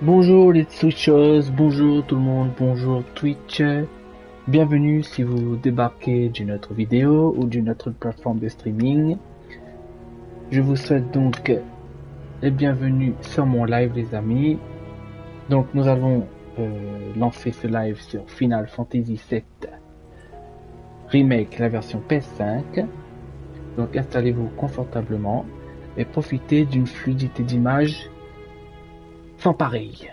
Bonjour les Twitchers, bonjour tout le monde, bonjour Twitch. Bienvenue si vous débarquez d'une autre vidéo ou d'une autre plateforme de streaming. Je vous souhaite donc les bienvenus sur mon live les amis. Donc nous allons lancer ce live sur Final Fantasy VII Remake, la version PS5. Donc installez-vous confortablement et profitez d'une fluidité d'image sans pareil.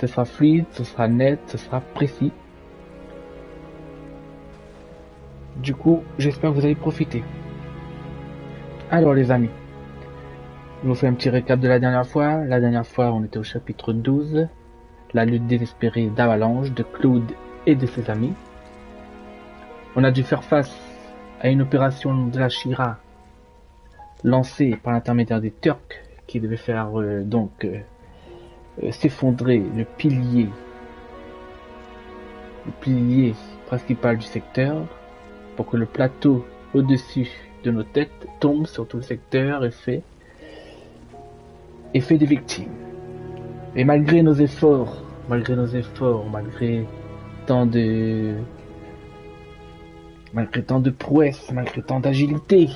Ce sera fluide, ce sera net, ce sera précis. Du coup, j'espère que vous allez profiter. Alors les amis, je vous fais un petit récap de la dernière fois. La dernière fois, on était au chapitre 12, la lutte désespérée d'Avalanche, de Claude et de ses amis. On a dû faire face à une opération de la Shira lancée par l'intermédiaire des Turcs qui devait faire s'effondrer le pilier principal du secteur pour que le plateau au-dessus de nos têtes tombe sur tout le secteur et fait des victimes. Et malgré nos efforts, malgré tant de prouesses, malgré tant d'agilité,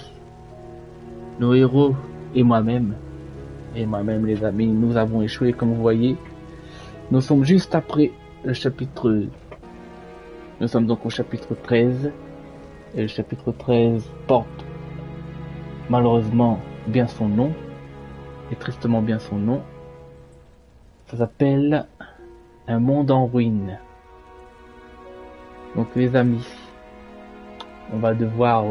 nos héros et moi-même les amis, nous avons échoué comme vous voyez. Nous sommes juste après le chapitre. Nous sommes donc au chapitre 13. Et le chapitre 13 porte malheureusement bien son nom. Et tristement bien son nom. Ça s'appelle Un monde en ruine. Donc les amis, on va devoir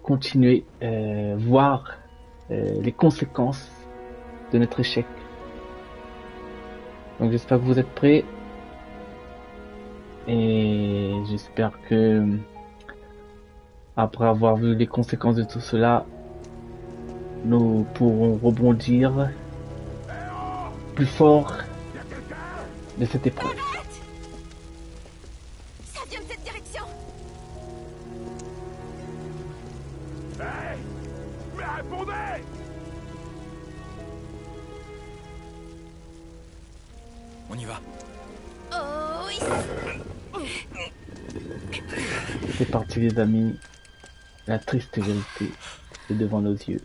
continuer voir les conséquences de notre échec. Donc j'espère que vous êtes prêts et j'espère que après avoir vu les conséquences de tout cela, nous pourrons rebondir plus fort de cette épreuve. Ça vient de cette direction. Hey! Mais répondez! On y va. Oh oui. C'est parti les amis, la triste vérité est devant nos yeux.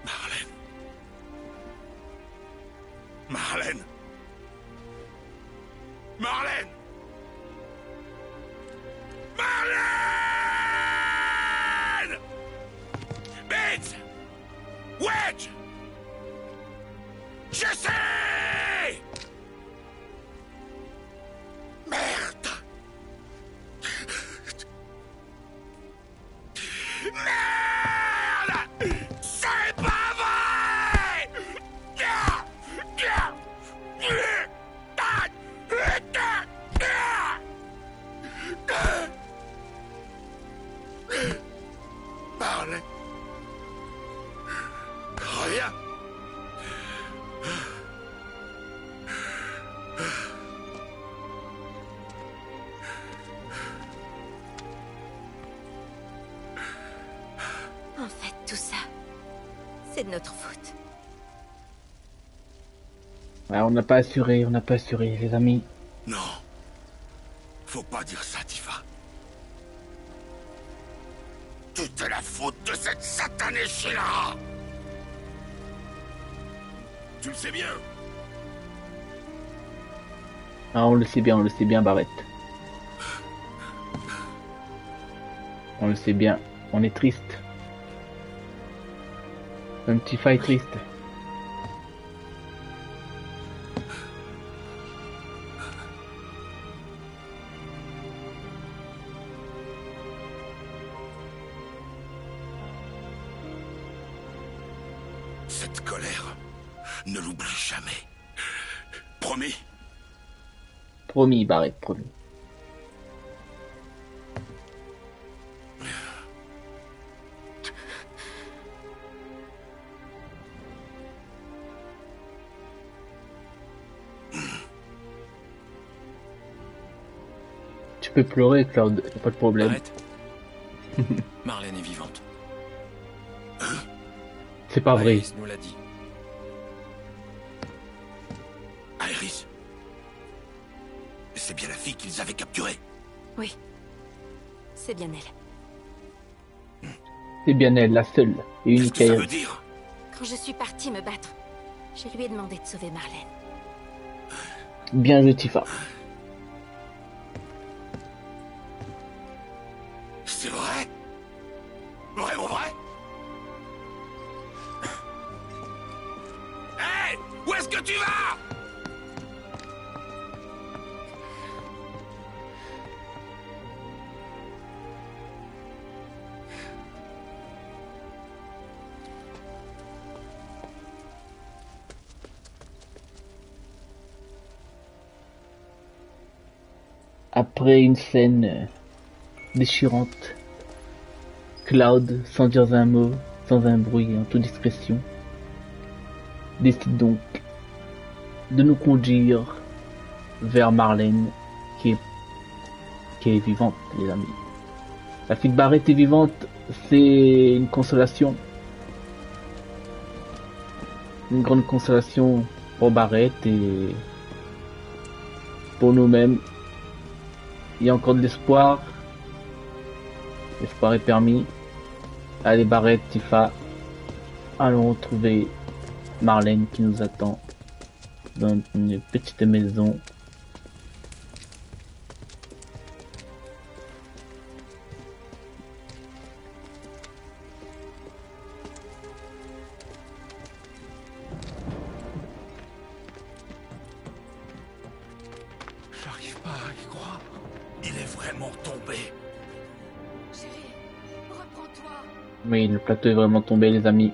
Marlène. Marlène. Marlène. Marlène. Bits. Wedge. Je sais. Merde. Merde. C'est pas vrai. Marlène. Rien. En fait, tout ça, c'est de notre faute. Ouais, on n'a pas assuré les amis. Non. Faut pas dire ça, Tifa. Tout est la faute de cette satanée Sheila. Tu le sais bien. Ah, on le sait bien Barrett. On le sait bien, on est triste. Un petit fight triste. Cette colère, ne l'oublie jamais. Promis. Promis Barrett, promis. Tu peux pleurer, Cloud, y a pas de problème. Arrête. Marlène est vivante. C'est pas vrai. Iris nous l'a dit. Iris. C'est bien la fille qu'ils avaient capturée. Oui. C'est bien elle. C'est bien elle, la seule et Qu'est-ce unique que ça Iris. veut dire? Quand je suis partie me battre, je lui ai demandé de sauver Marlène. Bien joué, Tifa. C'est vrai? Vraiment vrai? Hé! Où est-ce que tu vas? Après une scène déchirante, Cloud, sans dire un mot, sans un bruit, en toute discrétion, décide donc de nous conduire vers Marlène, qui est vivante, les amis. La fille de Barrett est vivante, c'est une consolation. Une grande consolation pour Barrett et pour nous-mêmes. Il y a encore de l'espoir. L'espoir est permis. Allez, Barrett, Tifa. Allons retrouver Marlène qui nous attend dans une petite maison. J'arrive pas à y croire. Il est vraiment tombé. Chérie, reprends-toi. Oui, le plateau est vraiment tombé, les amis.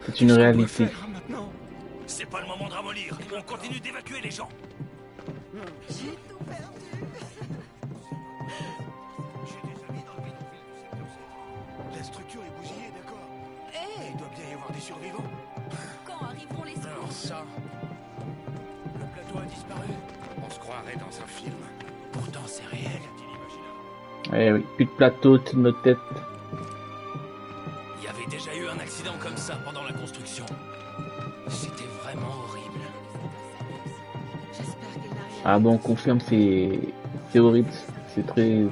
C'est une réalité. Maintenant, c'est pas le moment de ramollir. On continue d'évacuer les gens. J'ai tout perdu. J'ai des amis dans le bidonville du secteur 7. La structure est bousillée, d'accord. Hé, Il doit bien y avoir des survivants. quand arriveront les Alors secours? ça, le plateau a disparu. On se croirait dans un film. Pourtant, c'est réel. Eh oui, plus de plateau, de nos têtes. Il y avait déjà eu un accident comme ça pendant la construction. C'était vraiment horrible. J'espère qu'il n'arrive Ah bon, on confirme, c'est horrible. C'est très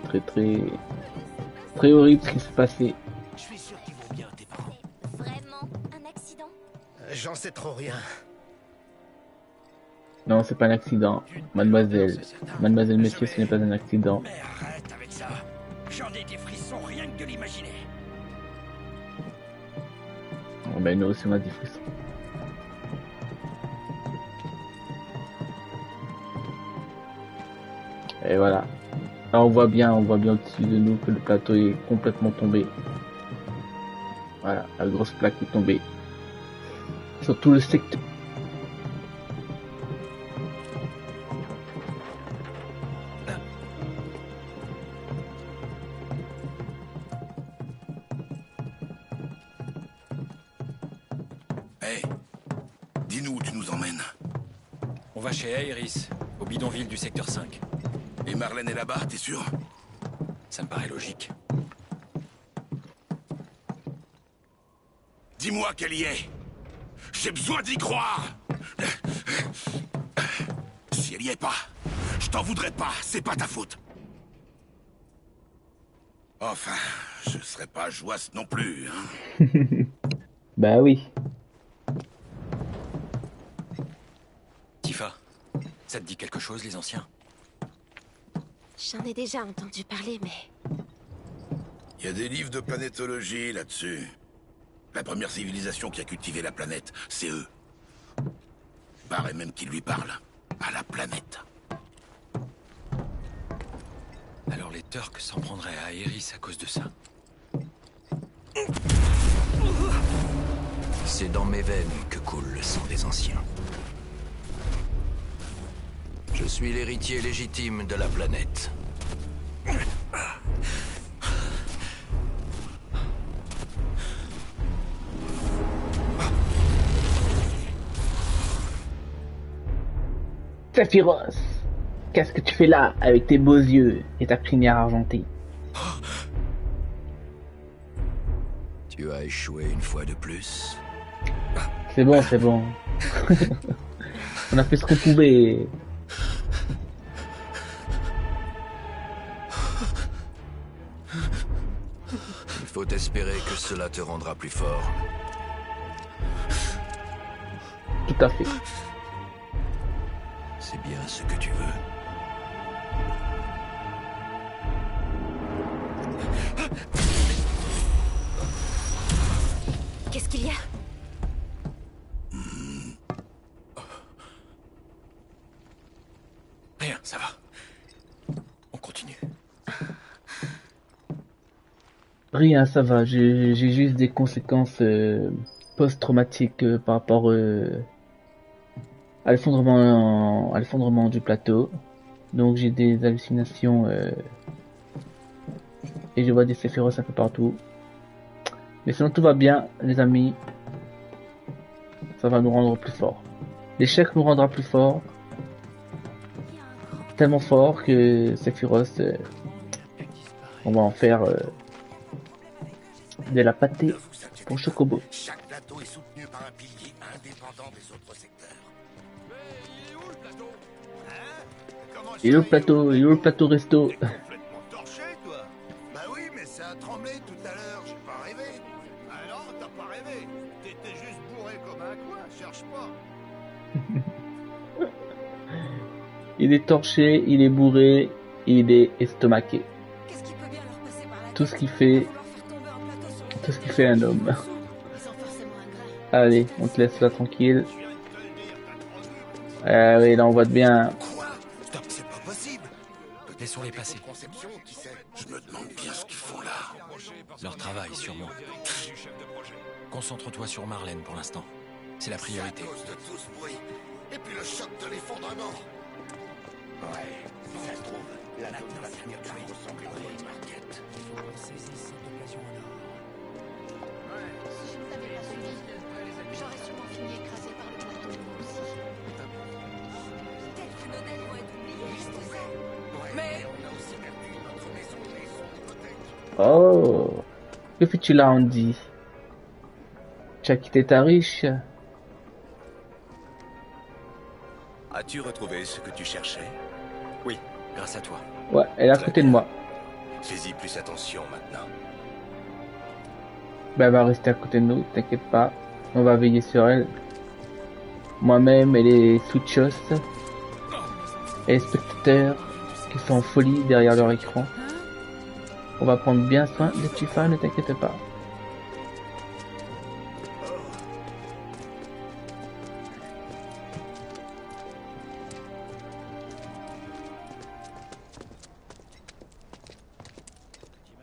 horrible ce qui s'est passé. Je suis sûr qu'ils vont bien, tes parents. vraiment un accident. J'en sais trop rien. Non, c'est pas un accident. Mademoiselle, messieurs, ce n'est pas un accident. Mais arrête avec ça. J'en ai des frissons rien que de l'imaginer. Oh, ben nous aussi on a des frissons. Et voilà. Là on voit bien au-dessus de nous que le plateau est complètement tombé. Voilà, la grosse plaque est tombée. Sur tout le secteur. Hé, dis-nous où tu nous emmènes. On va chez Iris, au bidonville du secteur 5. Et Marlène est là-bas, t'es sûr? Ça me paraît logique. Dis-moi qu'elle y est. J'ai besoin d'y croire. Si elle y est pas, je t'en voudrais pas, c'est pas ta faute. Enfin, je serais pas joasse non plus, hein. Bah oui. Tifa, ça te dit quelque chose, les anciens? J'en ai déjà entendu parler, mais Il y a des livres de planétologie là-dessus. La première civilisation qui a cultivé la planète, c'est eux. Paraît même qu'ils lui parlent. À la planète. Alors les Turcs s'en prendraient à Iris à cause de ça. C'est dans mes veines que coule le sang des anciens. Je suis l'héritier légitime de la planète. Sephiroth, qu'est-ce que tu fais là avec tes beaux yeux et ta crinière argentée? Tu as échoué une fois de plus. C'est bon, c'est bon. On a fait ce qu'on pouvait. Il faut espérer que cela te rendra plus fort. Tout à fait. C'est bien ce que tu veux. Qu'est-ce qu'il y a? Rien, ça va. On continue. Rien, ça va. J'ai juste des conséquences post-traumatiques par rapport à l'effondrement du plateau. Donc j'ai des hallucinations et je vois des Sephiroth un peu partout. Mais sinon tout va bien, les amis. Ça va nous rendre plus forts. L'échec nous rendra plus forts. Tellement fort que Sephiroth, on va en faire de la pâtée pour Chocobo. Chaque plateau est soutenu par un pilier indépendant des autres secteurs. Et le plateau, resto. Complètement torché, toi. Bah oui, mais ça a tremblé tout à l'heure, j'ai pas rêvé. Ah non, t'as pas rêvé. T'étais juste bourré comme un coin, cherche pas. Il est torché, il est bourré, il est estomaqué. Qu'est-ce qui peut bien leur passer par la Tout ce tête qui fait, Vouloir faire tomber un plateau sur le tout ce qui fait un homme. Ils ont forcément un grain. Allez, on te laisse là tranquille. Ah oui, là on voit bien. Stop, c'est pas possible. Laissons-les passer. Conception, qui sait? Je me demande bien ce qu'ils font là. Leur travail, sûrement. Concentre-toi sur Marlène pour l'instant. C'est la priorité. C'est à cause de tout ce bruit. Et puis le choc de l'effondrement. Ouais, si ça se trouve, la zone va finir par ressembler au Wall Market. Si je ne t'avais pas suivi, j'aurais sûrement fini écrasé par le plateau aussi. Peut-être que nos dettes vont être oubliées, c'est ça? Ouais, mais on a aussi perdu notre maison et son hypothèque. Oh, que fais-tu là, Andy? Tu as quitté ta riche? As-tu retrouvé ce que tu cherchais? Oui, grâce à toi. Ouais, elle est à côté de moi. Fais-y plus attention maintenant. Ben, elle va rester à côté de nous, t'inquiète pas. On va veiller sur elle. Moi-même et les Switchos. Et les spectateurs qui sont en folie derrière leur écran. On va prendre bien soin de Tifa, ne t'inquiète pas.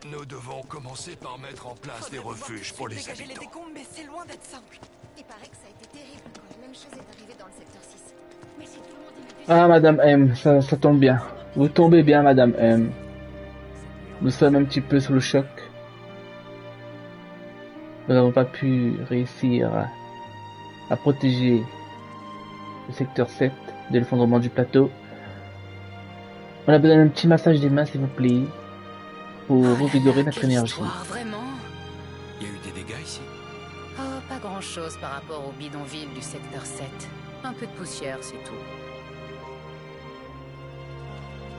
Nous devons commencer par mettre en place des refuges pour les Dégager les habitants. décombres, mais c'est loin d'être simple. Il paraît que ça a été terrible quand la même chose est arrivée dans le secteur 6. Mais si tout le monde y mettait Ah, Madame M, ça tombe bien. Vous tombez bien, Madame M. Nous sommes un petit peu sous le choc. Nous n'avons pas pu réussir à protéger le secteur 7 de l'effondrement du plateau. On a besoin d'un petit massage des mains, s'il vous plaît, pour revigorer notre Quelle énergie. histoire, vraiment. Il y a eu des dégâts ici? Oh, pas grand-chose par rapport au bidonville du secteur 7. Un peu de poussière, c'est tout.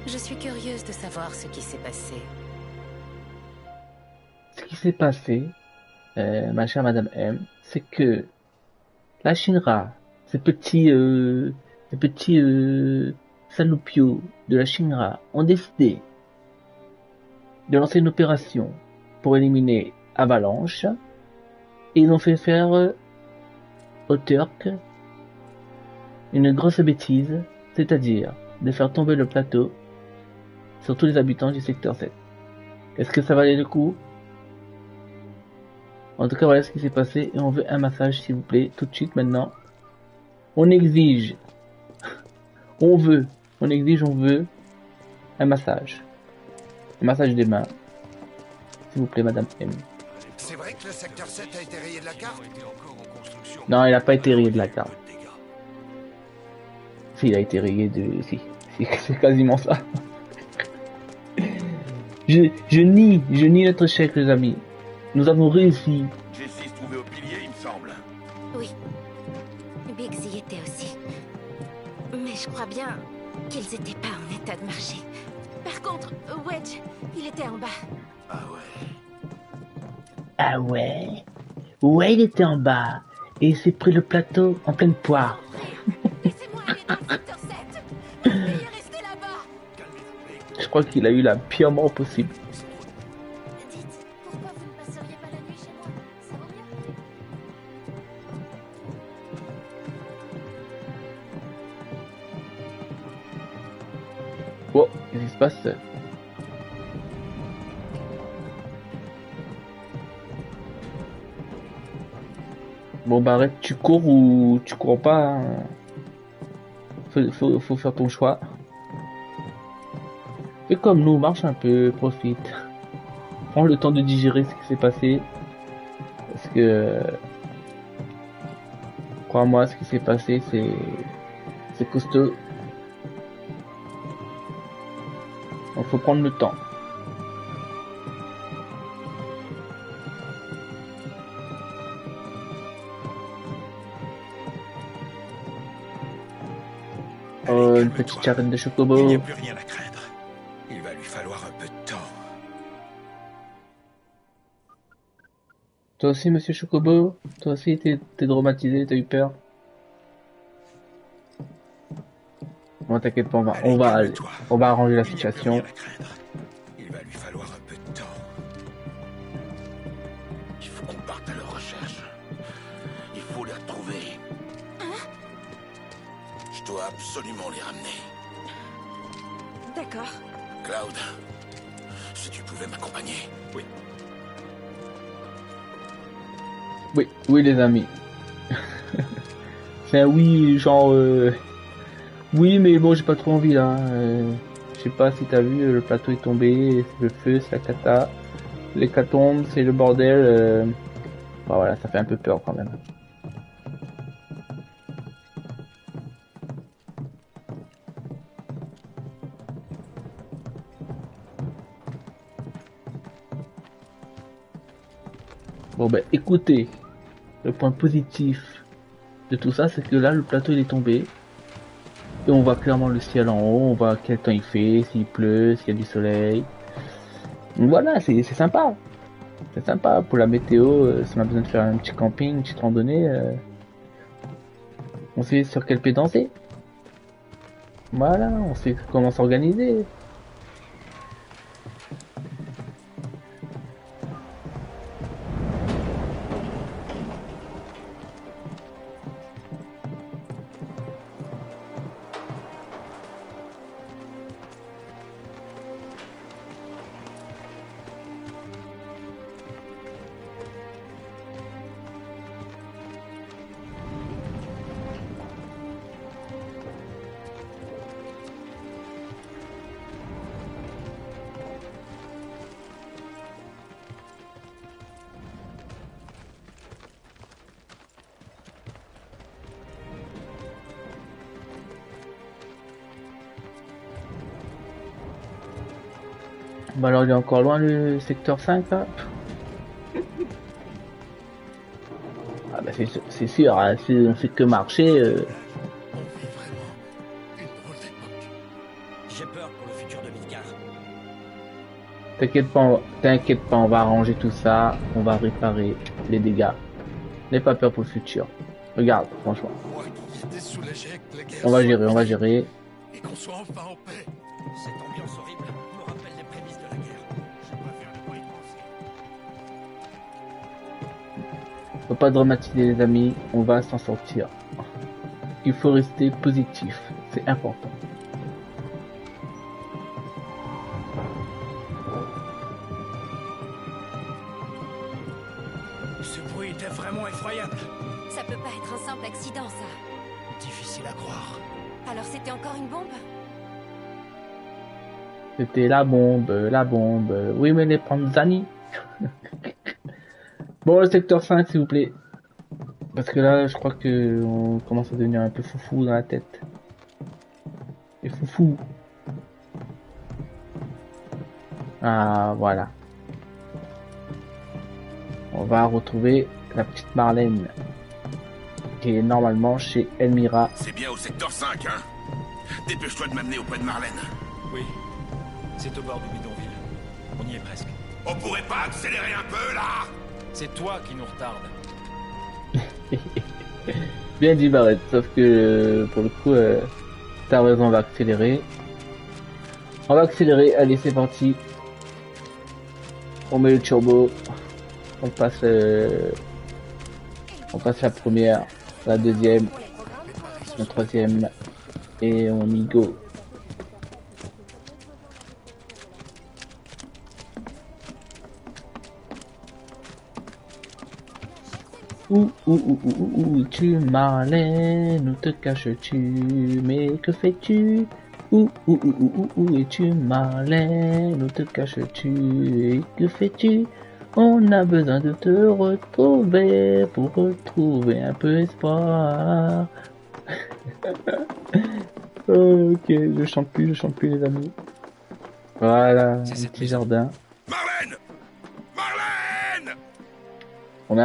Je suis curieuse de savoir ce qui s'est passé. Ce qui s'est passé, ma chère Madame M, c'est que la Shinra, ces petits salopios de la Shinra ont décidé de lancer une opération pour éliminer Avalanche, et ils ont fait faire aux Turcs une grosse bêtise, c'est-à-dire de faire tomber le plateau sur tous les habitants du secteur 7. Est-ce que ça valait le coup? En tout cas, voilà ce qui s'est passé, et on veut un massage, s'il vous plaît, tout de suite, maintenant. On exige, on veut un massage. Un massage des mains. S'il vous plaît, Madame M. C'est vrai que le secteur 7 a été rayé de la carte? Non, il n'a pas été rayé de la carte. Si, il a été rayé de... Si, c'est quasiment ça. Je nie notre échec, les amis. Nous avons réussi. Jessie se trouvait au pilier, il me semble. Oui. Biggs y était aussi. Mais je crois bien qu'ils étaient pas en état de marcher. Par contre, Wedge, il était en bas. Ah ouais. Ah ouais. Ouais, il était en bas. Et il s'est pris le plateau en pleine poire. Laissez-moi aller dans le secteur 7. Veuillez rester là-bas. Je crois qu'il a eu la pire mort possible. Dites, pourquoi vous ne passeriez pas la nuit chez moi? Ça vaut mieux. Oh, qu'est-ce qui se passe? Bon bah arrête, tu cours ou tu cours pas, hein. Faut faire ton choix. Fais comme nous, marche un peu, profite. Prends le temps de digérer ce qui s'est passé. Parce que... Crois-moi, ce qui s'est passé, c'est costaud. Donc faut prendre le temps. Oh, une petite charrette de chocobo. Il n'y a plus rien à craindre. Il va lui falloir un peu de temps. Toi aussi, monsieur Chocobo? Toi aussi, t'es traumatisé, t'as eu peur? Bon, t'inquiète pas, on va arranger la situation. Il va lui falloir un peu de temps. Il faut qu'on parte à leur recherche. Il faut les retrouver. Je dois absolument les ramener. D'accord. Cloud, si tu pouvais m'accompagner. Oui. Oui, les amis. C'est un oui, genre... Oui, mais bon, j'ai pas trop envie, là. Je sais pas si t'as vu, le plateau est tombé, c'est le feu, c'est la cata. L'hécatombe, c'est le bordel. Bah voilà, ça fait un peu peur quand même. Bon ben écoutez, le point positif de tout ça, c'est que là le plateau il est tombé et on voit clairement le ciel en haut, on voit quel temps il fait, s'il pleut, s'il y a du soleil. Donc voilà, c'est sympa. C'est sympa pour la météo, si on a besoin de faire un petit camping, une petite randonnée, on sait sur quel pied danser. Voilà, on sait comment s'organiser. Bah alors il est encore loin le secteur 5 là. Ah bah c'est sûr, hein, si on fait que marcher. On vit vraiment une drôle d'époque. J'ai peur pour le futur de Midgard. T'inquiète pas, on va arranger tout ça, on va réparer les dégâts. N'aie pas peur pour le futur. Regarde, franchement. Moi qui étais soulagé que la guerre On va soit gérer, on va terminée gérer. et qu'on soit enfin en paix. Cette ambiance horrible me rappelle les prémices de la guerre. Je préfère ne pas y penser. Faut pas dramatiser les amis, on va s'en sortir. Il faut rester positif, c'est important. Ce bruit était vraiment effroyable. Ça peut pas être un simple accident, ça. Difficile à croire. Alors c'était encore une bombe? C'était la bombe, la bombe. Oui mais les Panzani. Bon le secteur 5 s'il vous plaît. Parce que là je crois que on commence à devenir un peu foufou dans la tête. Et foufou. Ah, voilà. On va retrouver la petite Marlène. Qui est normalement chez Elmira. C'est bien au secteur 5, hein? Dépêche-toi de m'amener auprès de Marlène. Oui, c'est au bord du bidonville. On y est presque. On pourrait pas accélérer un peu, là? C'est toi qui nous retarde. Bien dit Barrett, sauf que pour le coup, t'as raison, on va accélérer. On va accélérer, allez c'est parti. On met le turbo. On passe la première, la deuxième, la troisième, et on y go. Où es-tu Marlène, où te caches-tu, mais que fais-tu? Où es-tu Marlène, où te caches-tu, et que fais-tu? On a besoin de te retrouver pour retrouver un peu espoir. Ok, je chante plus les amis. Voilà, un petit jardin. Marlène! Marlène! On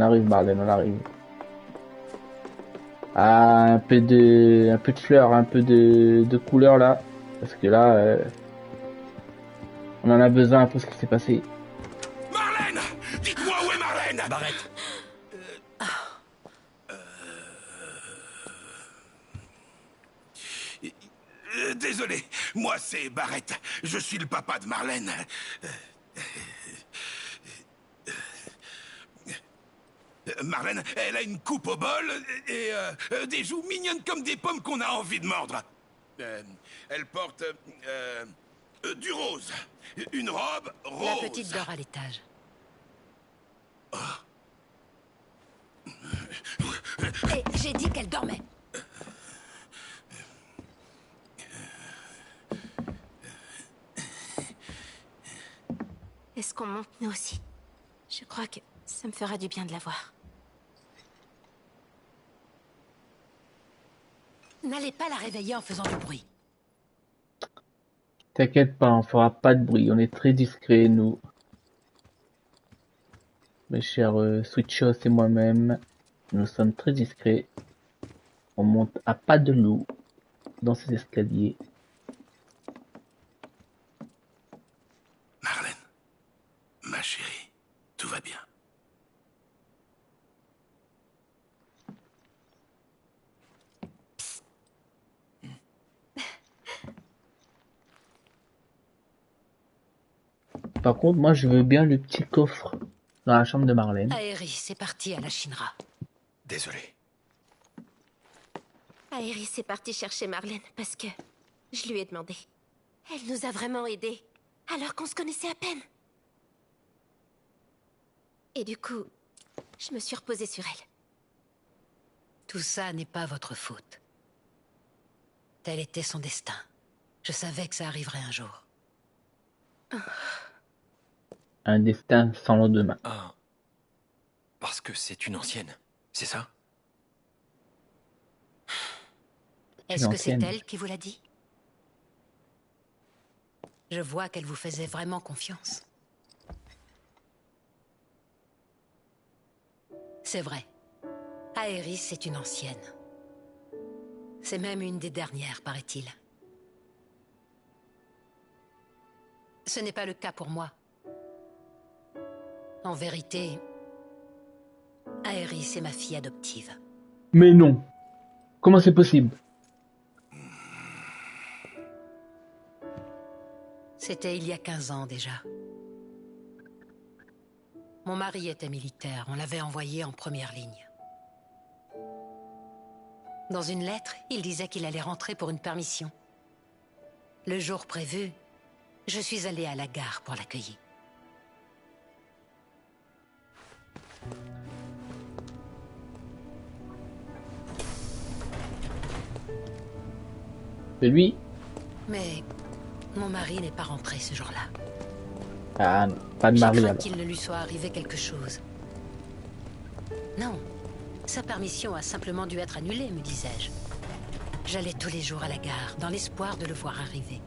arrive Marlène, on arrive. Ah, un peu de fleurs, un peu de couleur là, parce que là, on en a besoin un peu ce qui s'est passé. Marlène! Dites-moi où est Marlène! Barrett. Désolé, moi c'est Barrett. Je suis le papa de Marlène. Marlène, elle a une coupe au bol et des joues mignonnes comme des pommes qu'on a envie de mordre. Elle porte du rose. Une robe rose. La petite dort à l'étage. Et j'ai dit qu'elle dormait. Est-ce qu'on monte nous aussi? Je crois que ça me fera du bien de la voir. N'allez pas la réveiller en faisant du bruit. T'inquiète pas, on fera pas de bruit, on est très discrets nous. Mes chers Switchos et moi-même, nous sommes très discrets. On monte à pas de loup dans ces escaliers. Marlène, ma chérie, tout va bien. Par contre, moi je veux bien le petit coffre dans la chambre de Marlène. Aéris est parti à la Shinra. Désolé. Aéris est partie chercher Marlène parce que je lui ai demandé. Elle nous a vraiment aidés, alors qu'on se connaissait à peine. Et du coup, je me suis reposée sur elle. Tout ça n'est pas votre faute. Tel était son destin. Je savais que ça arriverait un jour. Un destin sans lendemain. Ah. Parce que c'est une ancienne, c'est ça? Est-ce que c'est ancienne. elle qui vous l'a dit? Je vois qu'elle vous faisait vraiment confiance. C'est vrai. Aéris est une ancienne. C'est même une des dernières, paraît-il. Ce n'est pas le cas pour moi. En vérité, Aéris est ma fille adoptive. Mais non. Comment c'est possible? C'était il y a 15 ans déjà. Mon mari était militaire, on l'avait envoyé en première ligne. Dans une lettre, il disait qu'il allait rentrer pour une permission. Le jour prévu, je suis allée à la gare pour l'accueillir. C'est lui? Mais mon mari n'est pas rentré ce jour-là. Ah non, pas de Je mari crains alors. qu'il ne lui soit arrivé quelque chose. Non, sa permission a simplement dû être annulée, me disais-je. J'allais tous les jours à la gare, dans l'espoir de le voir arriver.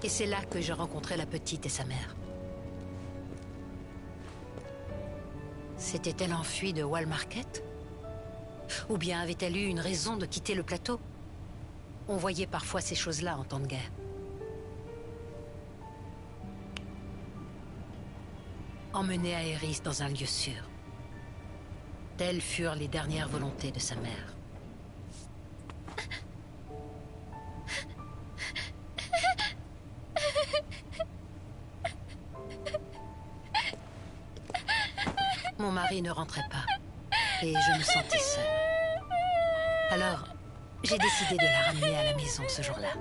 Et c'est là que je rencontrai la petite et sa mère. S'était-elle enfuie de Wall Market? Ou bien avait-elle eu une raison de quitter le plateau? On voyait parfois ces choses-là en temps de guerre. Emmener Aerys dans un lieu sûr. Telles furent les dernières volontés de sa mère. Mon mari ne rentrait pas, et je me sentais seule. Alors, j'ai décidé de la ramener à la maison ce jour-là.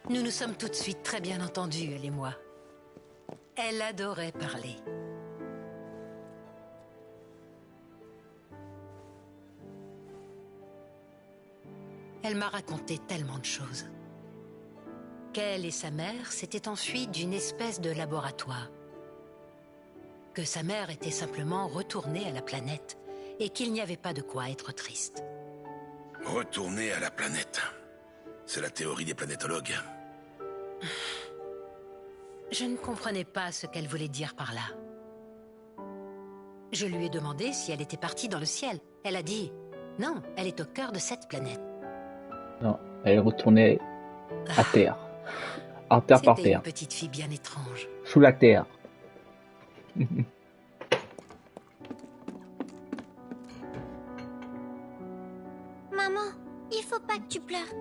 Nous nous sommes tout de suite très bien entendus, elle et moi. Elle adorait parler. Elle m'a raconté tellement de choses. Qu'elle et sa mère s'étaient enfuies d'une espèce de laboratoire. Que sa mère était simplement retournée à la planète et qu'il n'y avait pas de quoi être triste. Retourner à la planète. C'est la théorie des planétologues. Je ne comprenais pas ce qu'elle voulait dire par là. Je lui ai demandé si elle était partie dans le ciel. Elle a dit « Non, elle est au cœur de cette planète. » Non, elle est retournée à terre. En terre par C'était une terre. petite fille bien étrange. Sous la terre. Maman, il faut pas que tu pleures.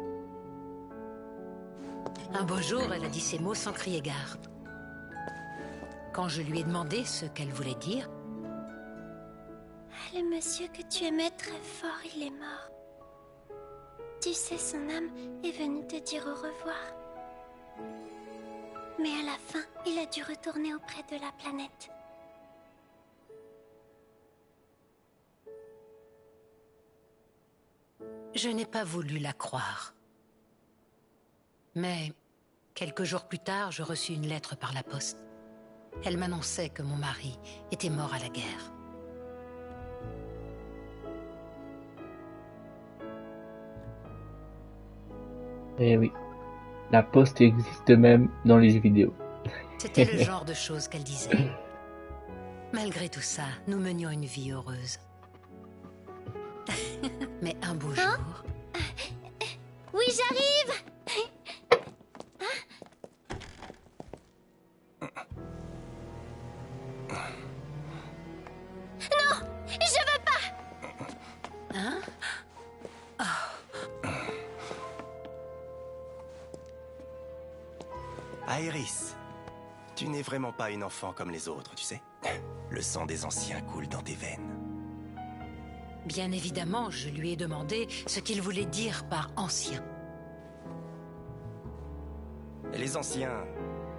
Un beau jour, elle a dit ces mots sans crier gare. Quand je lui ai demandé ce qu'elle voulait dire, Le monsieur que tu aimais très fort, il est mort. Tu sais, son âme est venue te dire au revoir. Mais à la fin, il a dû retourner auprès de la planète. je n'ai pas voulu la croire. Mais quelques jours plus tard, je reçus une lettre par la poste. Elle m'annonçait que mon mari était mort à la guerre. Eh oui, la poste existe même dans les jeux vidéo. C'était le genre de choses qu'elle disait. Malgré tout ça, nous menions une vie heureuse. Mais un beau jour... Oui, j'arrive! Non! Je veux pas! Hein? Aerys, tu n'es vraiment pas une enfant comme les autres, tu sais. Le sang des anciens coule dans tes veines. Bien évidemment, je lui ai demandé ce qu'il voulait dire par ancien. Les anciens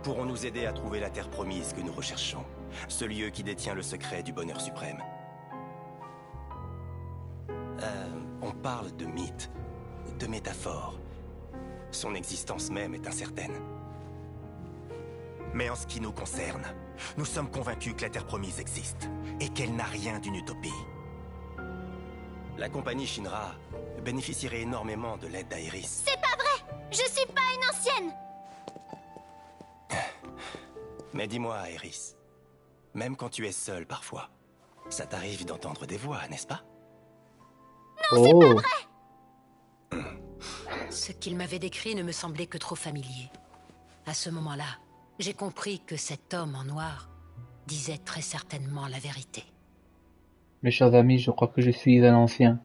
pourront nous aider à trouver la terre promise que nous recherchons. Ce lieu qui détient le secret du bonheur suprême. On parle de mythes, de métaphores. Son existence même est incertaine. Mais en ce qui nous concerne, nous sommes convaincus que la terre promise existe et qu'elle n'a rien d'une utopie. La compagnie Shinra bénéficierait énormément de l'aide d'Aerys. C'est pas vrai! Je suis pas une ancienne! Mais dis-moi, Aerys, même quand tu es seule parfois, ça t'arrive d'entendre des voix, n'est-ce pas? Oh, Ce qu'il m'avait décrit ne me semblait que trop familier. À ce moment-là, j'ai compris que cet homme en noir disait très certainement la vérité. mes chers amis, je crois que je suis un ancien.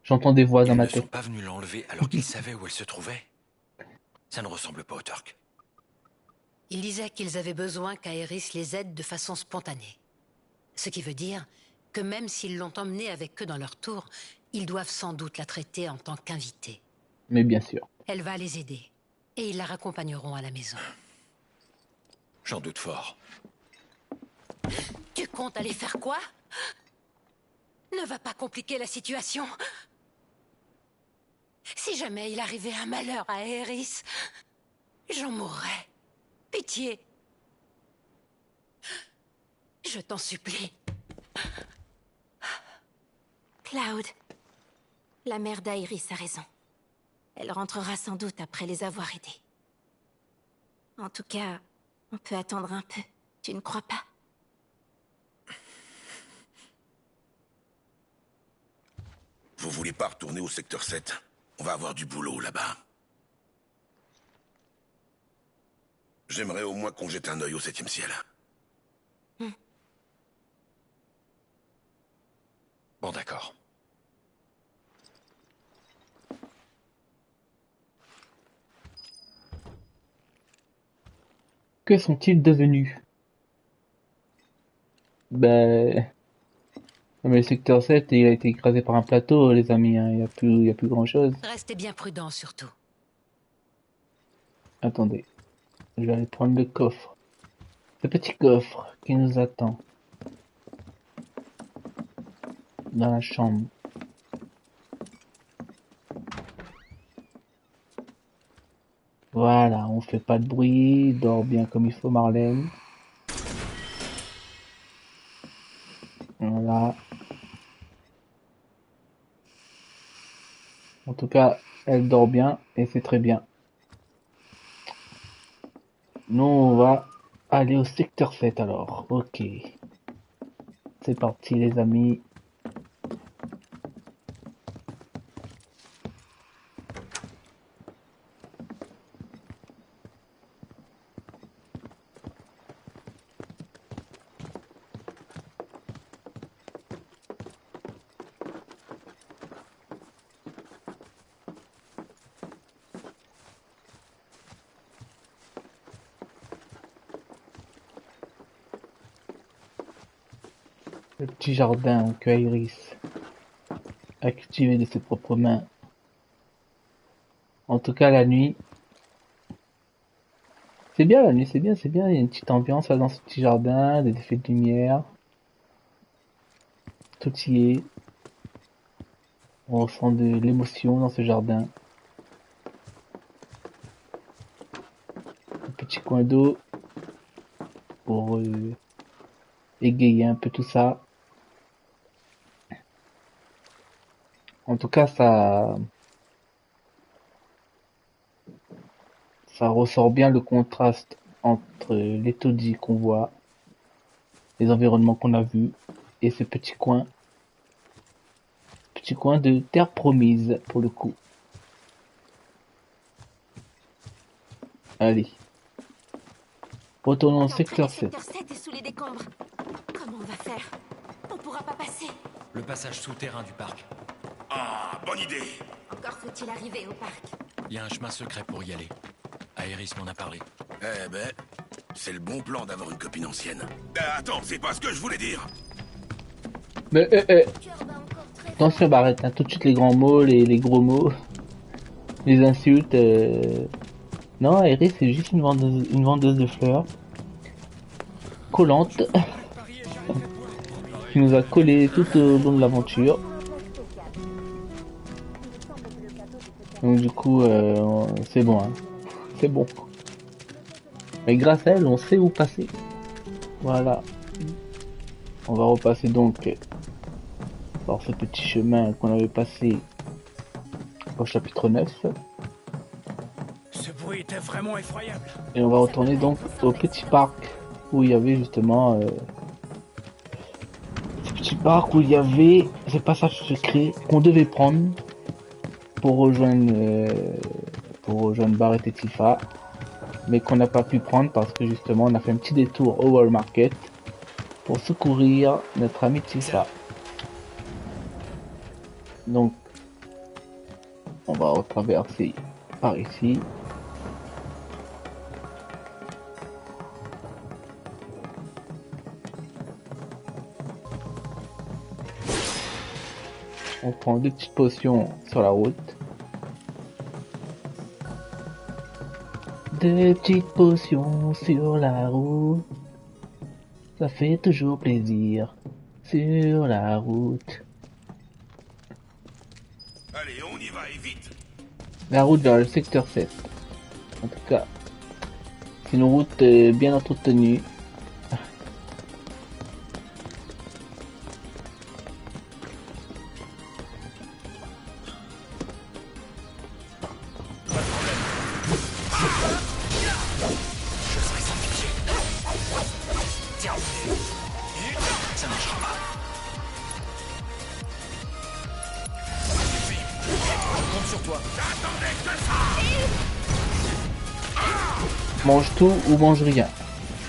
J'entends des voix dans Ils ma ne sont tête. pas venus l'enlever alors qu'ils savaient où elle se trouvait. Ça ne ressemble pas aux Turcs. Il disait qu'ils avaient besoin qu'Aerys les aide de façon spontanée. Ce qui veut dire que même s'ils l'ont emmenée avec eux dans leur tour, ils doivent sans doute la traiter en tant qu'invitée. Mais bien sûr. Elle va les aider, et ils la raccompagneront à la maison. J'en doute fort. Tu comptes aller faire quoi? Ne va pas compliquer la situation. Si jamais il arrivait un malheur à Aerys... J'en mourrais. Pitié. Je t'en supplie. Cloud. La mère d'Iris a raison. Elle rentrera sans doute après les avoir aidés. En tout cas, on peut attendre un peu. Tu ne crois pas? Vous voulez pas retourner au secteur 7? On va avoir du boulot là-bas. J'aimerais au moins qu'on jette un œil au 7e ciel. Bon, d'accord. Que sont-ils devenus? Ben... Mais le secteur 7, il a été écrasé par un plateau, les amis, hein. Il y a plus grand-chose. Restez bien prudents, surtout. Attendez. Je vais aller prendre le coffre. Ce petit coffre qui nous attend. Dans la chambre. Voilà, on fait pas de bruit, dort bien comme il faut Marlène. Voilà. En tout cas, elle dort bien et c'est très bien. Nous, on va aller au secteur 7 alors. Ok. C'est parti les amis. Le petit jardin que Iris a cultivé de ses propres mains. En tout cas, la nuit. C'est bien, la nuit, c'est bien, c'est bien. Il y a une petite ambiance là dans ce petit jardin, des effets de lumière. Tout y est. On ressent de l'émotion dans ce jardin. Un petit coin d'eau pour égayer un peu tout ça. En tout cas, ça ressort bien le contraste entre les taudis qu'on voit, les environnements qu'on a vus, et ce petit coin de terre promise, pour le coup. Allez. Retournons au secteur 7. Le secteur 7 est sous les décombres. Comment on va faire? On pourra pas passer. Le passage souterrain du parc. Ah, bonne idée. Encore faut-il arriver au parc. Il y a un chemin secret pour y aller. Iris m'en a parlé. Eh ben, c'est le bon plan d'avoir une copine ancienne. Attends, c'est pas ce que je voulais dire. Mais attention Barrett, hein, tout de suite les grands mots, les gros mots, les insultes. Non, Iris c'est juste une vendeuse de fleurs collante qui nous a collé tout au long de l'aventure. Donc du coup, c'est bon, hein. C'est bon. Mais grâce à elle, on sait où passer. Voilà. On va repasser donc par ce petit chemin qu'on avait passé au chapitre 9. Ce bruit était vraiment effroyable. Et on va retourner donc au petit parc où il y avait justement ce petit parc où il y avait ce passage secret qu'on devait prendre pour rejoindre Barrett et Tifa, mais qu'on n'a pas pu prendre parce que justement on a fait un petit détour au World Market pour secourir notre ami Tifa. Donc on va retraverser par ici. On prend 2 petites potions sur la route. 2 petites potions sur la route. Ça fait toujours plaisir. Sur la route. Allez, on y va et vite. La route vers le secteur 7. En tout cas, C'est une route bien entretenue. Je serai sans pitié. Tiens. Ça marchera pas. Je compte sur toi. Mange tout ou mange rien.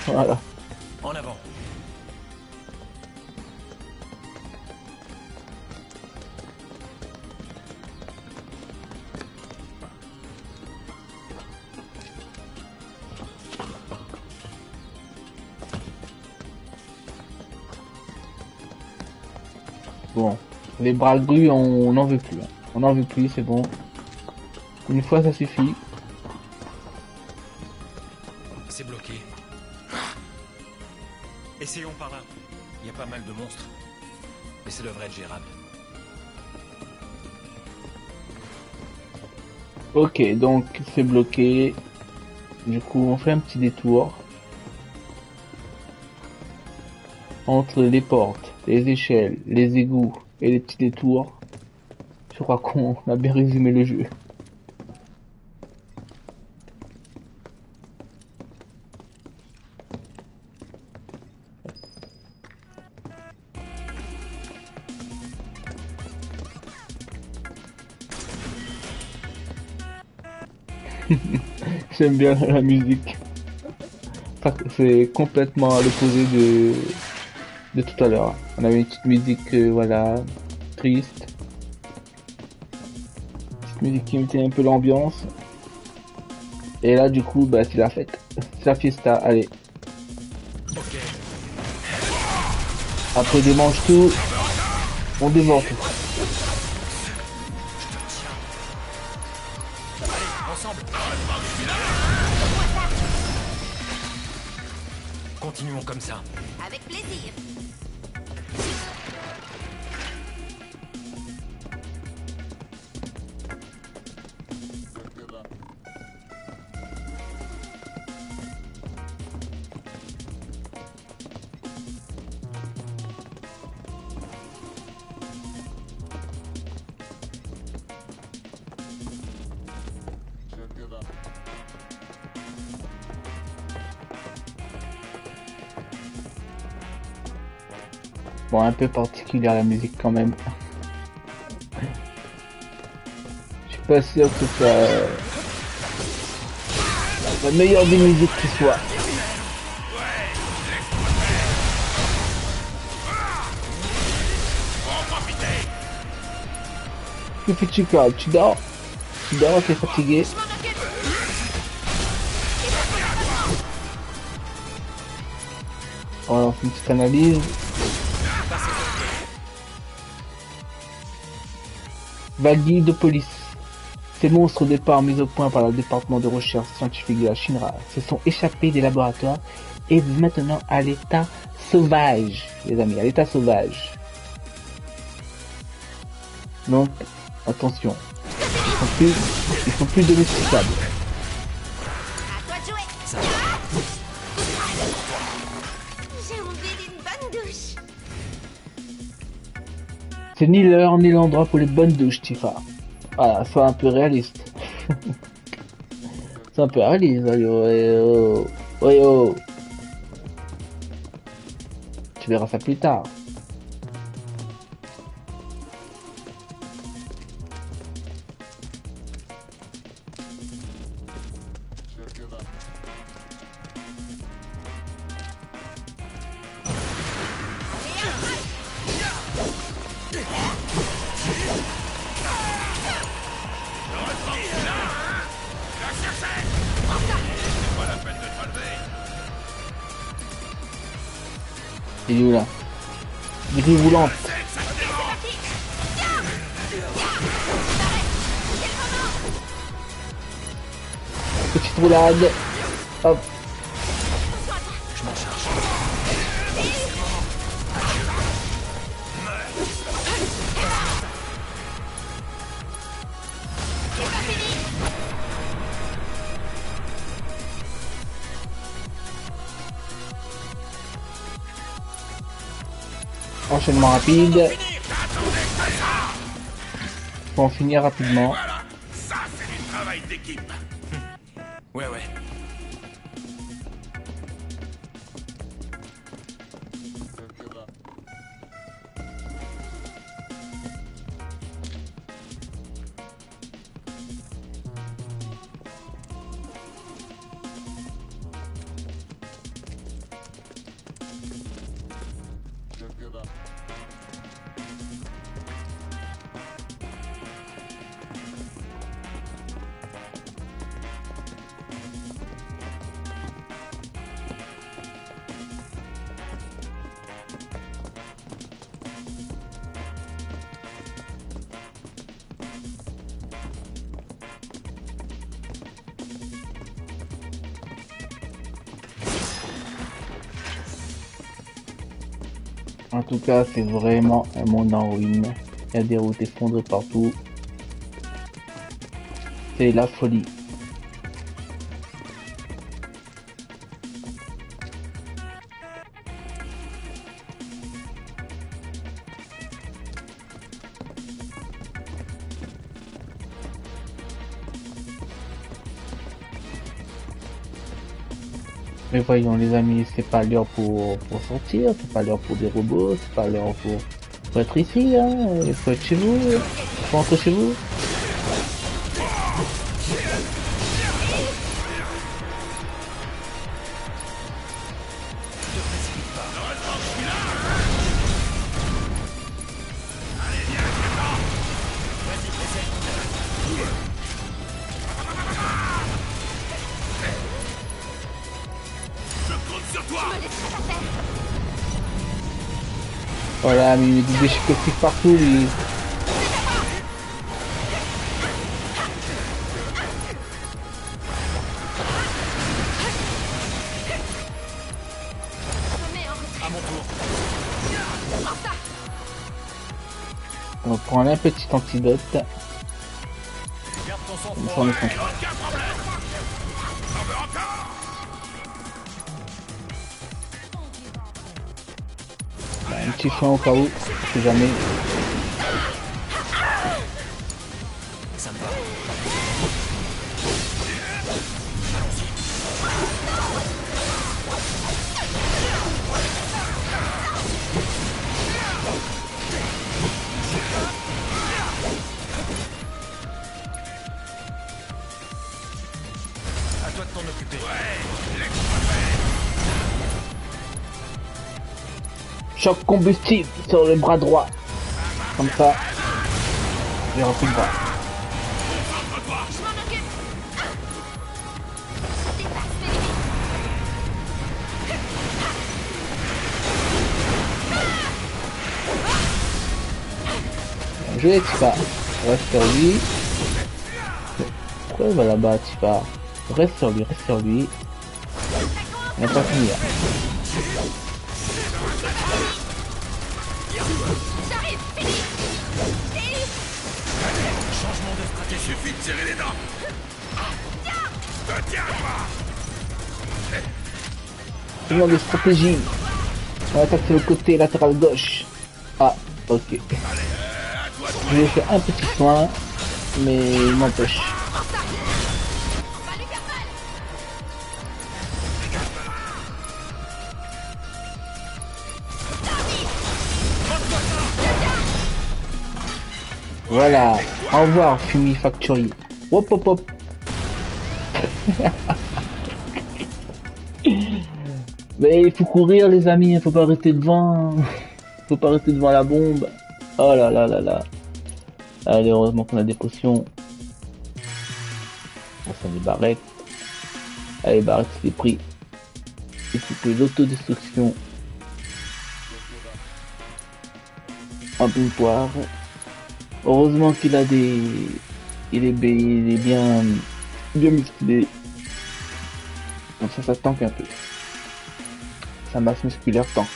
Voilà. En avant. Bon, les bras grus, on n'en veut plus. Hein. On n'en veut plus, c'est bon. Une fois, ça suffit. C'est bloqué. Essayons par là. Il y a pas mal de monstres. Mais ça devrait être gérable. Ok, donc c'est bloqué. Du coup, on fait un petit détour. Entre les portes, les échelles, les égouts et les petits détours. Je crois qu'on a bien résumé le jeu. J'aime bien la musique. C'est complètement à l'opposé de tout à l'heure. On avait une petite musique, voilà, triste. Petite musique qui mettait un peu l'ambiance. Et là, du coup, bah, c'est la fête. C'est la fiesta, allez. Ok. Après des mange tout, on dévore tout. Ensemble. Continuons comme ça. Avec plaisir. Bon, un peu particulière la musique quand même. Je suis pas sûr que ce soit la meilleure des musiques qui soit. Que fais-tu, Carl? Tu dors? Tu dors, t'es fatigué? Voilà, on fait une petite analyse. Vaguille de police. Ces monstres au départ mis au point par le département de recherche scientifique de la Shinra se sont échappés des laboratoires et vivent maintenant à l'état sauvage, les amis, à l'état sauvage. Donc, attention, ils sont plus domesticables. À toi de jouer. Ça J'ai envie d'une bonne douche. C'est ni l'heure ni l'endroit pour les bonnes douches, Tifa. Voilà, sois un peu réaliste. C'est un peu réaliste, oh. Tu verras ça plus tard. Il est où là? Grille roulante. Petite roulade. Hop. je m'en charge. enchaînement rapide. Pour en finir rapidement. Voilà, ça c'est du travail d'équipe. Ouais. En tout cas, c'est vraiment un monde en ruine. Il y a des routes effondrées partout. C'est la folie. Mais voyons les amis, c'est pas l'heure pour sortir, c'est pas l'heure pour des robots, c'est pas l'heure pour être ici, hein. Il faut être chez vous, il faut rentrer chez vous. Voilà, mais il met du déchet toxique partout, lui. On va prendre un petit antidote. On prend le fond. Un petit soin au cas où, si jamais. Ça me va. À toi de t'en occuper. Choc combustible sur le bras droit. Comme ça. Je vais plus le bras. Je m'en occupe. Je vais Tifa. Reste sur lui. Pourquoi il va là-bas, Tifa? Reste sur lui, reste sur lui. On va pas finir. J'arrive, fini. Changement de stratégie. Il suffit de serrer les dents. Tiens pas. Changement de stratégie. On attaque sur le côté latéral gauche. Ah, ok. Je vais faire un petit soin, mais il m'empêche. Voilà, au revoir Fumi Factory. Hop hop hop. Mais il faut courir les amis, il faut pas rester devant. Faut pas rester devant la bombe. Oh là là là là. Allez, heureusement qu'on a des potions. On s'en des barrettes. Allez, barrettes c'est pris. Et c'est que l'autodestruction. Un peu poire. Heureusement qu'il a des... Il est bien musclé. Donc ça tank un peu. Sa masse musculaire tank.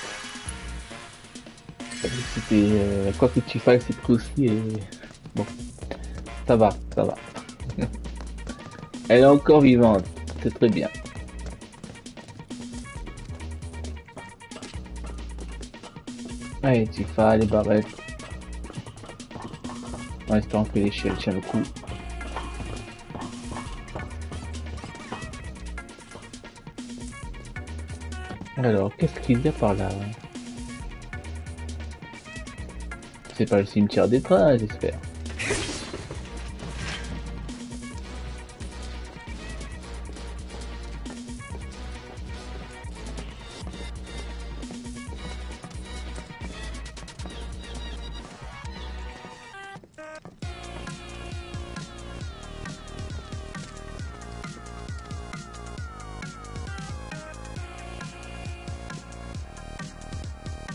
C'était... quoi que Tifa s'est pris aussi et... Bon. Ça va, ça va. Elle est encore vivante. C'est très bien. Allez, Tifa, les barrettes. En espérant que l'échelle tient le coup. Alors, qu'est-ce qu'il y a par là? C'est pas le cimetière des trains, j'espère.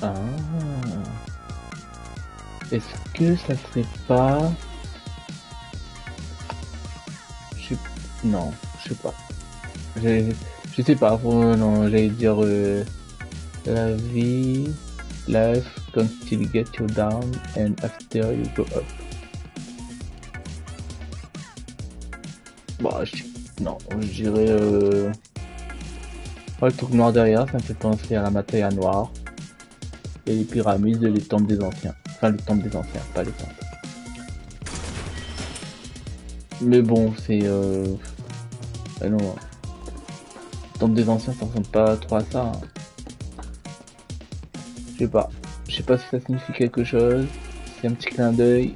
Ah. Est-ce que ça serait pas... Non, je sais pas. Je sais pas, non, j'allais dire la vie, life can still get you down and after you go up. Bon, non, je dirais le truc noir derrière, ça me fait penser à la matière noire. Et les pyramides, les temples des anciens. Enfin, les temples des anciens, pas les temples. Mais bon, c'est... Ah non. Les temples des anciens, ça ressemble pas trop à ça. Hein. Je sais pas. Je sais pas si ça signifie quelque chose. C'est un petit clin d'œil.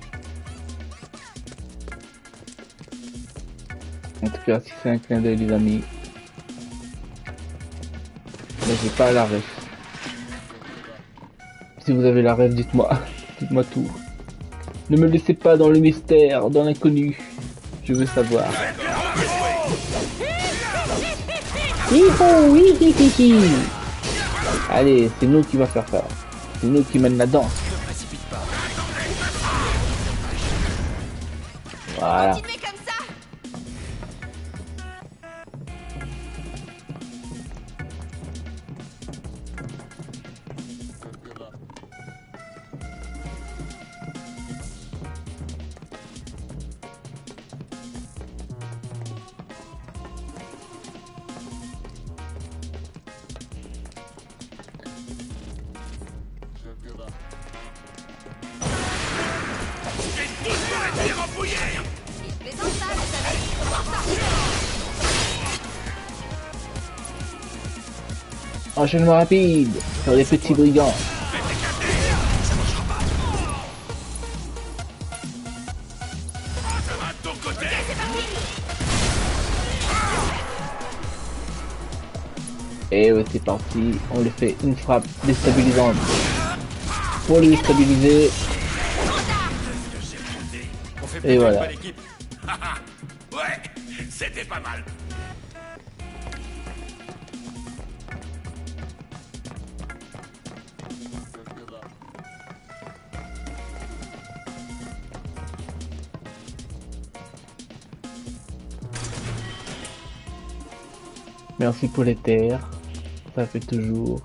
En tout cas, si c'est un clin d'œil, les amis. Mais j'ai pas la ref. Si vous avez la rêve, dites-moi. Dites-moi tout. Ne me laissez pas dans le mystère, dans l'inconnu. Je veux savoir. Oui. Allez, c'est nous qui va faire ça. C'est nous qui mène la danse. Voilà. Enchaînement rapide sur les petits brigands. Et ouais, c'est parti, on lui fait une frappe déstabilisante pour le déstabiliser. Et voilà. Ouais, c'était pas mal. Merci pour les terres, ça fait toujours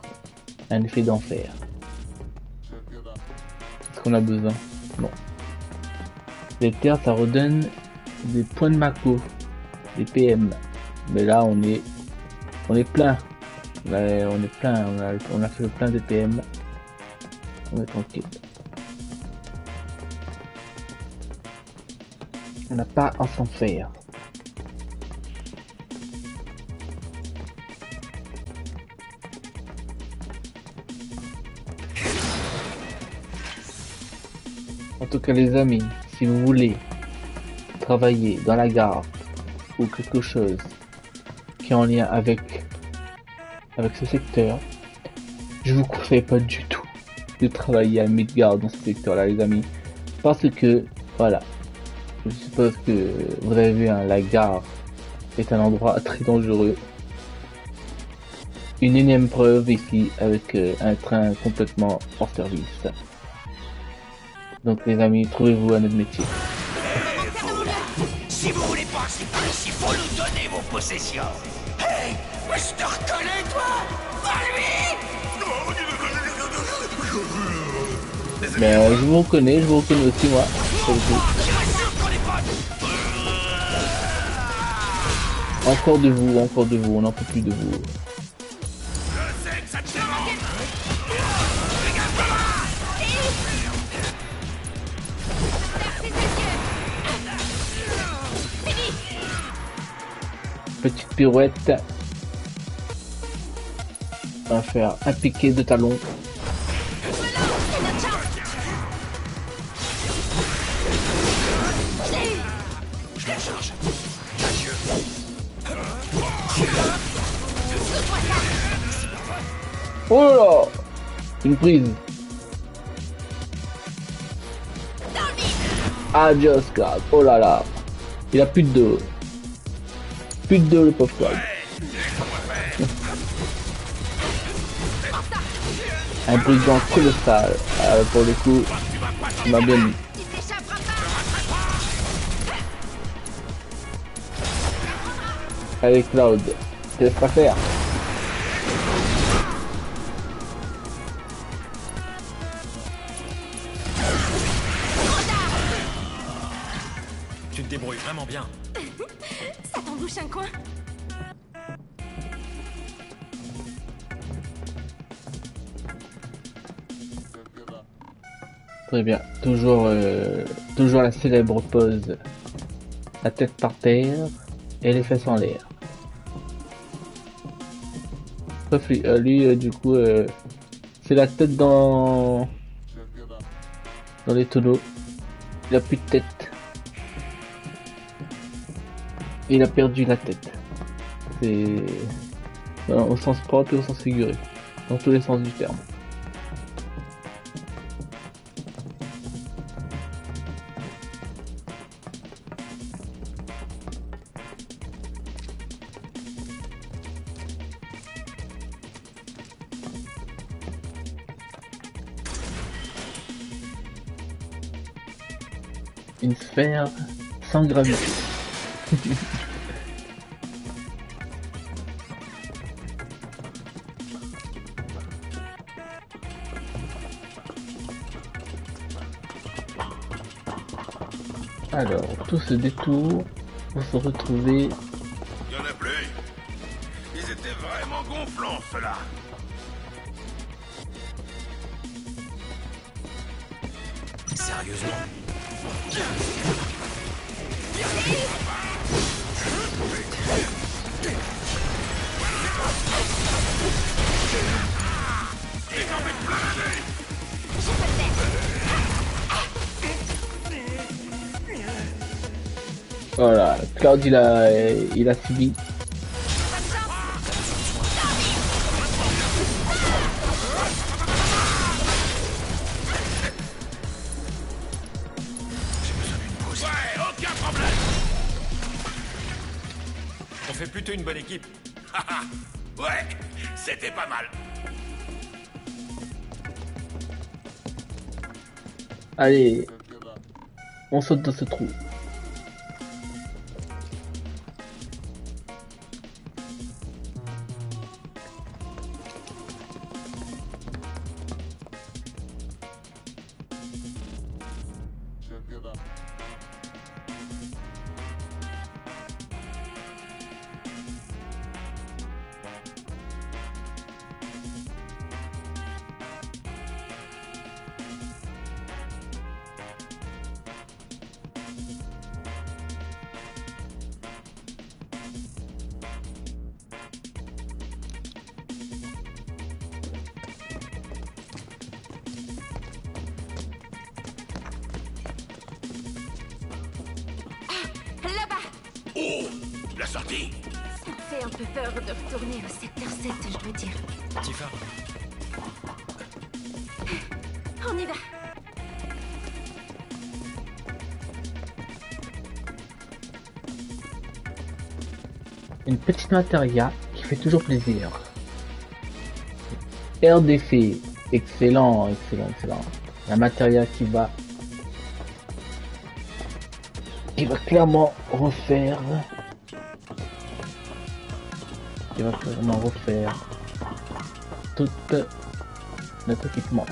un effet d'enfer. Est-ce qu'on a besoin? Non. Les terres, ça redonne des points de Mako, des PM. Mais là, on est plein. Là, on est plein, on a fait le plein des PM. On est tranquille. On n'a pas à s'en faire. En tout cas les amis, si vous voulez travailler dans la gare ou quelque chose qui est en lien avec ce secteur, je vous conseille pas du tout de travailler à Midgard dans ce secteur là les amis, parce que voilà, je suppose que vous avez vu hein, la gare est un endroit très dangereux. Une énième preuve ici avec un train complètement hors service. Donc les amis, trouvez-vous un autre métier. Si vous voulez participer, il faut nous donner vos possessions. Hey, mais je te reconnais toi, pas lui. Mais je vous reconnais aussi moi. Encore de vous, on n'en peut plus de vous. petite pirouette. On va faire un piqué de talon. Je m'en charge. Adieu. Oh là là, une prise. Adios Cloud. Oh là là. Il a plus de dos. Plus de dos le pauvre Cloud. Un brigand colossal. Pour le coup, il m'a bien mis. Allez Cloud, te laisse pas faire. Tu te débrouilles vraiment bien. Ça t'embouche un coin. Très bien, toujours la célèbre pose, la tête par terre et les fesses en l'air. Sauf lui, du coup, c'est la tête dans les tonneaux. Il a plus de tête. Il a perdu la tête. C'est au sens propre et au sens figuré, dans tous les sens du terme. Une sphère sans gravité. Alors, tout ce détour pour se retrouver. Il y en a plus. Ils étaient vraiment gonflants, ceux-là. Sérieusement. Voilà, Cloud il a subi. Ouais, aucun problème. On fait plutôt une bonne équipe. Ouais, c'était pas mal. Allez, on saute dans ce trou. Là-bas. Oh, la sortie. Ça me fait un peu peur de retourner au secteur 7, je dois dire. Tifa. On y va. Une petite matéria qui fait toujours plaisir. Air d'effet, excellent, excellent, excellent. La matéria qui va clairement refaire. Qui va clairement refaire tout notre équipement.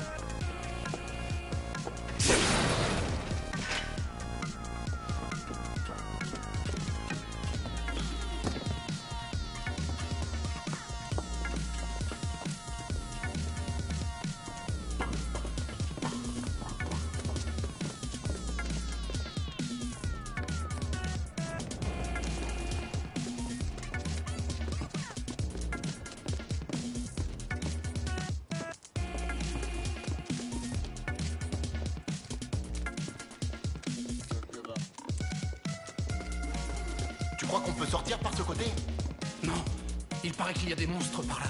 Tu crois qu'on peut sortir par ce côté? Non, il paraît qu'il y a des monstres par là.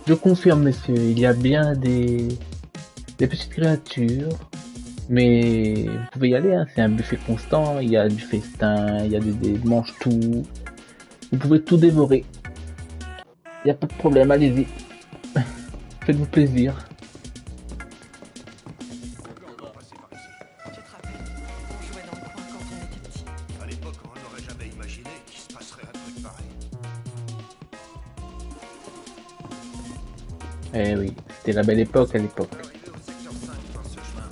Je confirme, monsieur, il y a bien des petites créatures, mais vous pouvez y aller, hein, c'est un buffet constant, il y a du festin, il y a des mange-tout, vous pouvez tout dévorer. Il n'y a pas de problème, allez-y. Faites-vous plaisir. À l'époque, on n'aurait jamais imaginé qu'il se passerait un truc pareil. Eh oui, c'était la belle époque à l'époque. Arrivé au secteur 5 par ce chemin.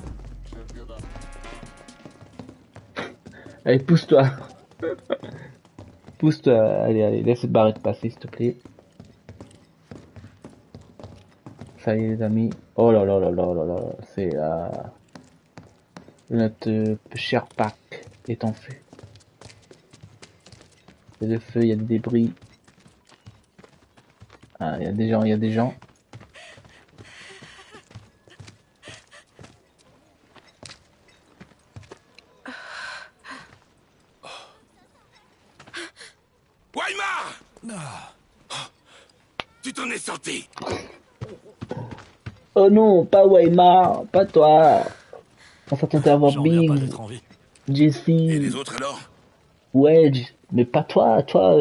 Allez, pousse-toi. Pousse-toi, allez, laisse cette barrette passer, s'il te plaît. Ça y est, les amis. Oh là là là là là là, c'est notre cher parc est en feu. Il y a des feux, il y a des débris. Ah, il y a des gens, il y a des gens. Weimar! Tu t'en es sorti! Oh non, pas Weimar, pas toi. On s'attendait à voir J'en reviens pas Big, d'être en vie. Et Jesse, les autres alors? Wedge, mais pas toi, toi.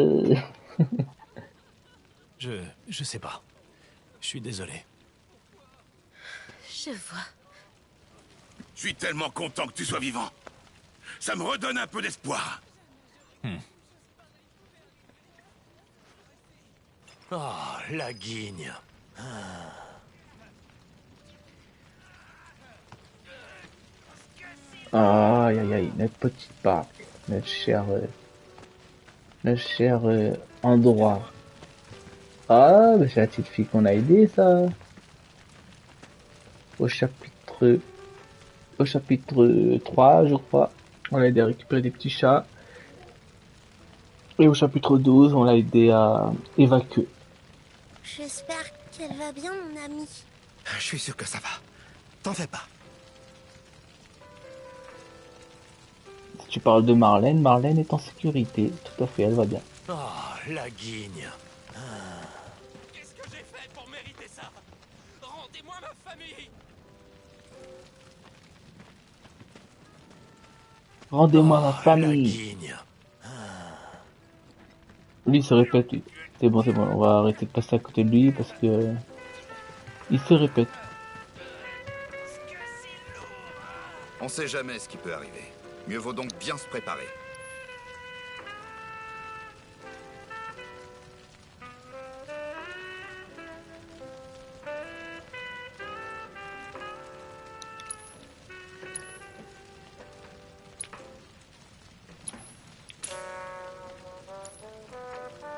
Je sais pas. Je suis désolé. Je vois. Je suis tellement content que tu sois vivant. Ça me redonne un peu d'espoir. Ah, la guigne. Aïe aïe aïe, notre petite parc, notre cher endroit. Ah, mais c'est la petite fille qu'on a aidée, ça. Au chapitre 3, je crois, on l'a aidé à récupérer des petits chats. Et au chapitre 12, on l'a aidé à évacuer. J'espère qu'elle va bien, mon amie. Je suis sûr que ça va. T'en fais pas. Si tu parles de Marlène, Marlène est en sécurité. Tout à fait, elle va bien. Ah, la guigne. Qu'est-ce que j'ai fait pour mériter ça? Rendez-moi ma famille! Rendez-moi ma La famille. guigne. Lui, il se répète, lui. C'est bon, on va arrêter de passer à côté de lui parce que il se répète. On sait jamais ce qui peut arriver. Mieux vaut donc bien se préparer.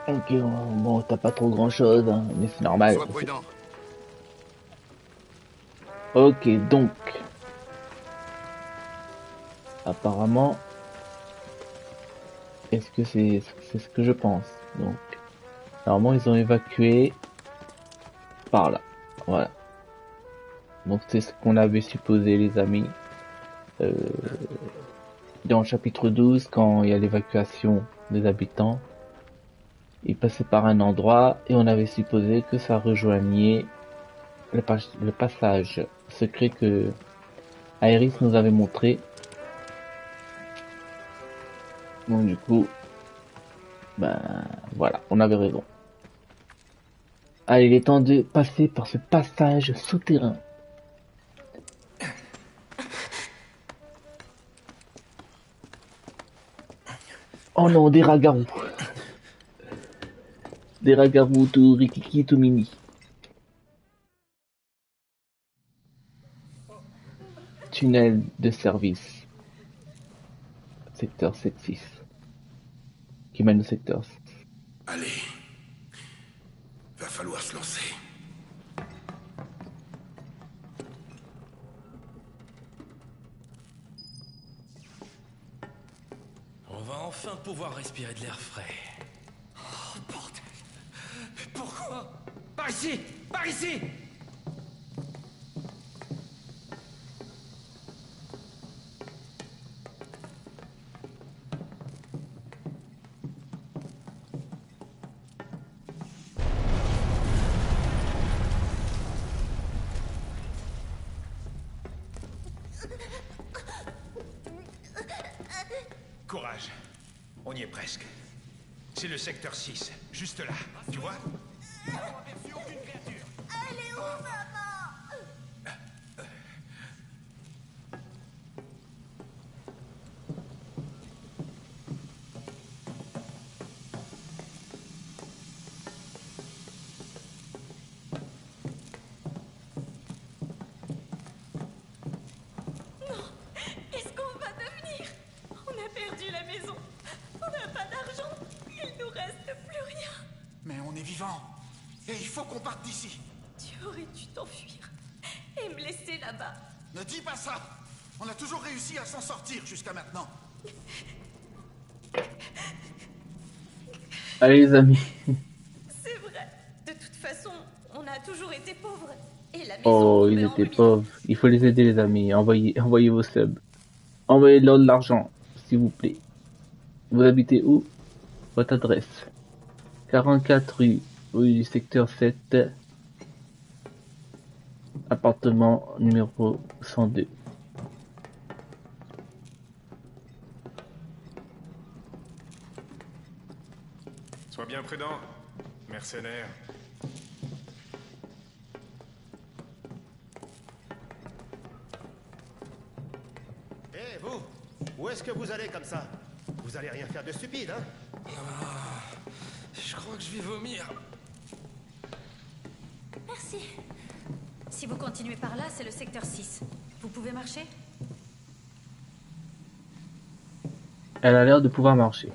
Ok, bon, t'as pas trop grand chose, hein, mais c'est normal. Sois prudent. Ok, donc. Apparemment. Est-ce que c'est ce que je pense? Donc. Normalement, ils ont évacué. Par là. Voilà. Donc, c'est ce qu'on avait supposé, les amis. Dans le chapitre 12, quand il y a l'évacuation des habitants. Il passait par un endroit et on avait supposé que ça rejoignait le passage secret que Aerys nous avait montré. Donc du coup, ben voilà, on avait raison. Allez, il est temps de passer par ce passage souterrain. Oh non, des ragarous. Des ragarous tout rikiki tout mini. Tunnel de service. Secteur 7-6. Qui mène au secteur. Allez. Va falloir se lancer. On va enfin pouvoir respirer de l'air frais. Oh, bordel! Mais pourquoi? Par ici! Par ici! On y est presque. C'est le secteur 6, juste là, tu vois? Elle est où, maman? Qu'est-ce qu'on va devenir? On a perdu la maison. On n'a pas d'argent. Il nous reste plus rien. Mais on est vivant. Et il faut qu'on parte d'ici. Tu aurais dû t'enfuir et me laisser là-bas. Ne dis pas ça. On a toujours réussi à s'en sortir jusqu'à maintenant. Allez les amis. C'est vrai. De toute façon, on a toujours été pauvres. Et la maison Oh, ils tombait en étaient ruine. pauvres. Il faut les aider les amis. Envoyez vos subs. Envoyez-leur de l'argent, s'il vous plaît. Vous habitez où? Votre adresse. 44 rue du secteur 7. Appartement numéro 102. Sois bien prudent, mercenaire. Eh, vous! Où est-ce que vous allez comme ça? Vous allez rien faire de stupide, hein? Je crois que je vais vomir. Merci. Si vous continuez par là, c'est le secteur 6. Vous pouvez marcher? Elle a l'air de pouvoir marcher.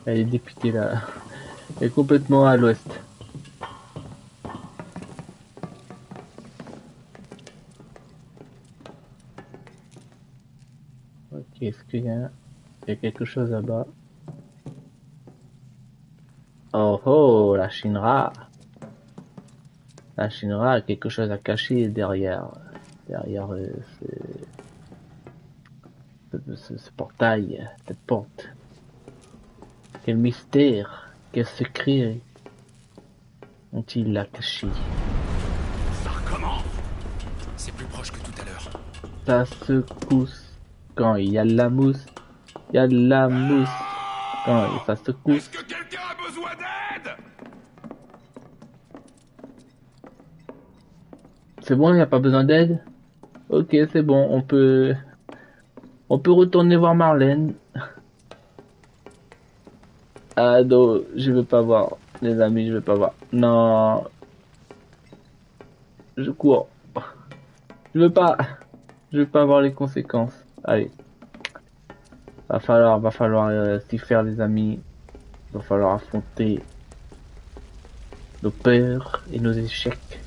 Elle est députée là. Elle est complètement à l'ouest. Ok, est-ce qu'il y a quelque chose là-bas? Oh oh, la Shinra. La Shinra a quelque chose à cacher derrière ce portail, cette porte. Quel mystère, quel secret ont-ils là caché? Ça recommence. C'est plus proche que tout à l'heure. Ça secousse quand il y a de la mousse. Il y a de la mousse quand ça secoue. Est-ce que quelqu'un a besoin d'aide? C'est bon, il n'y a pas besoin d'aide? Ok, c'est bon, on peut retourner voir Marlène. Ah non, je veux pas voir, les amis, je veux pas voir. Non. Je cours. Je veux pas voir les conséquences. Allez. Va falloir s'y faire, les amis. Va falloir affronter nos peurs et nos échecs.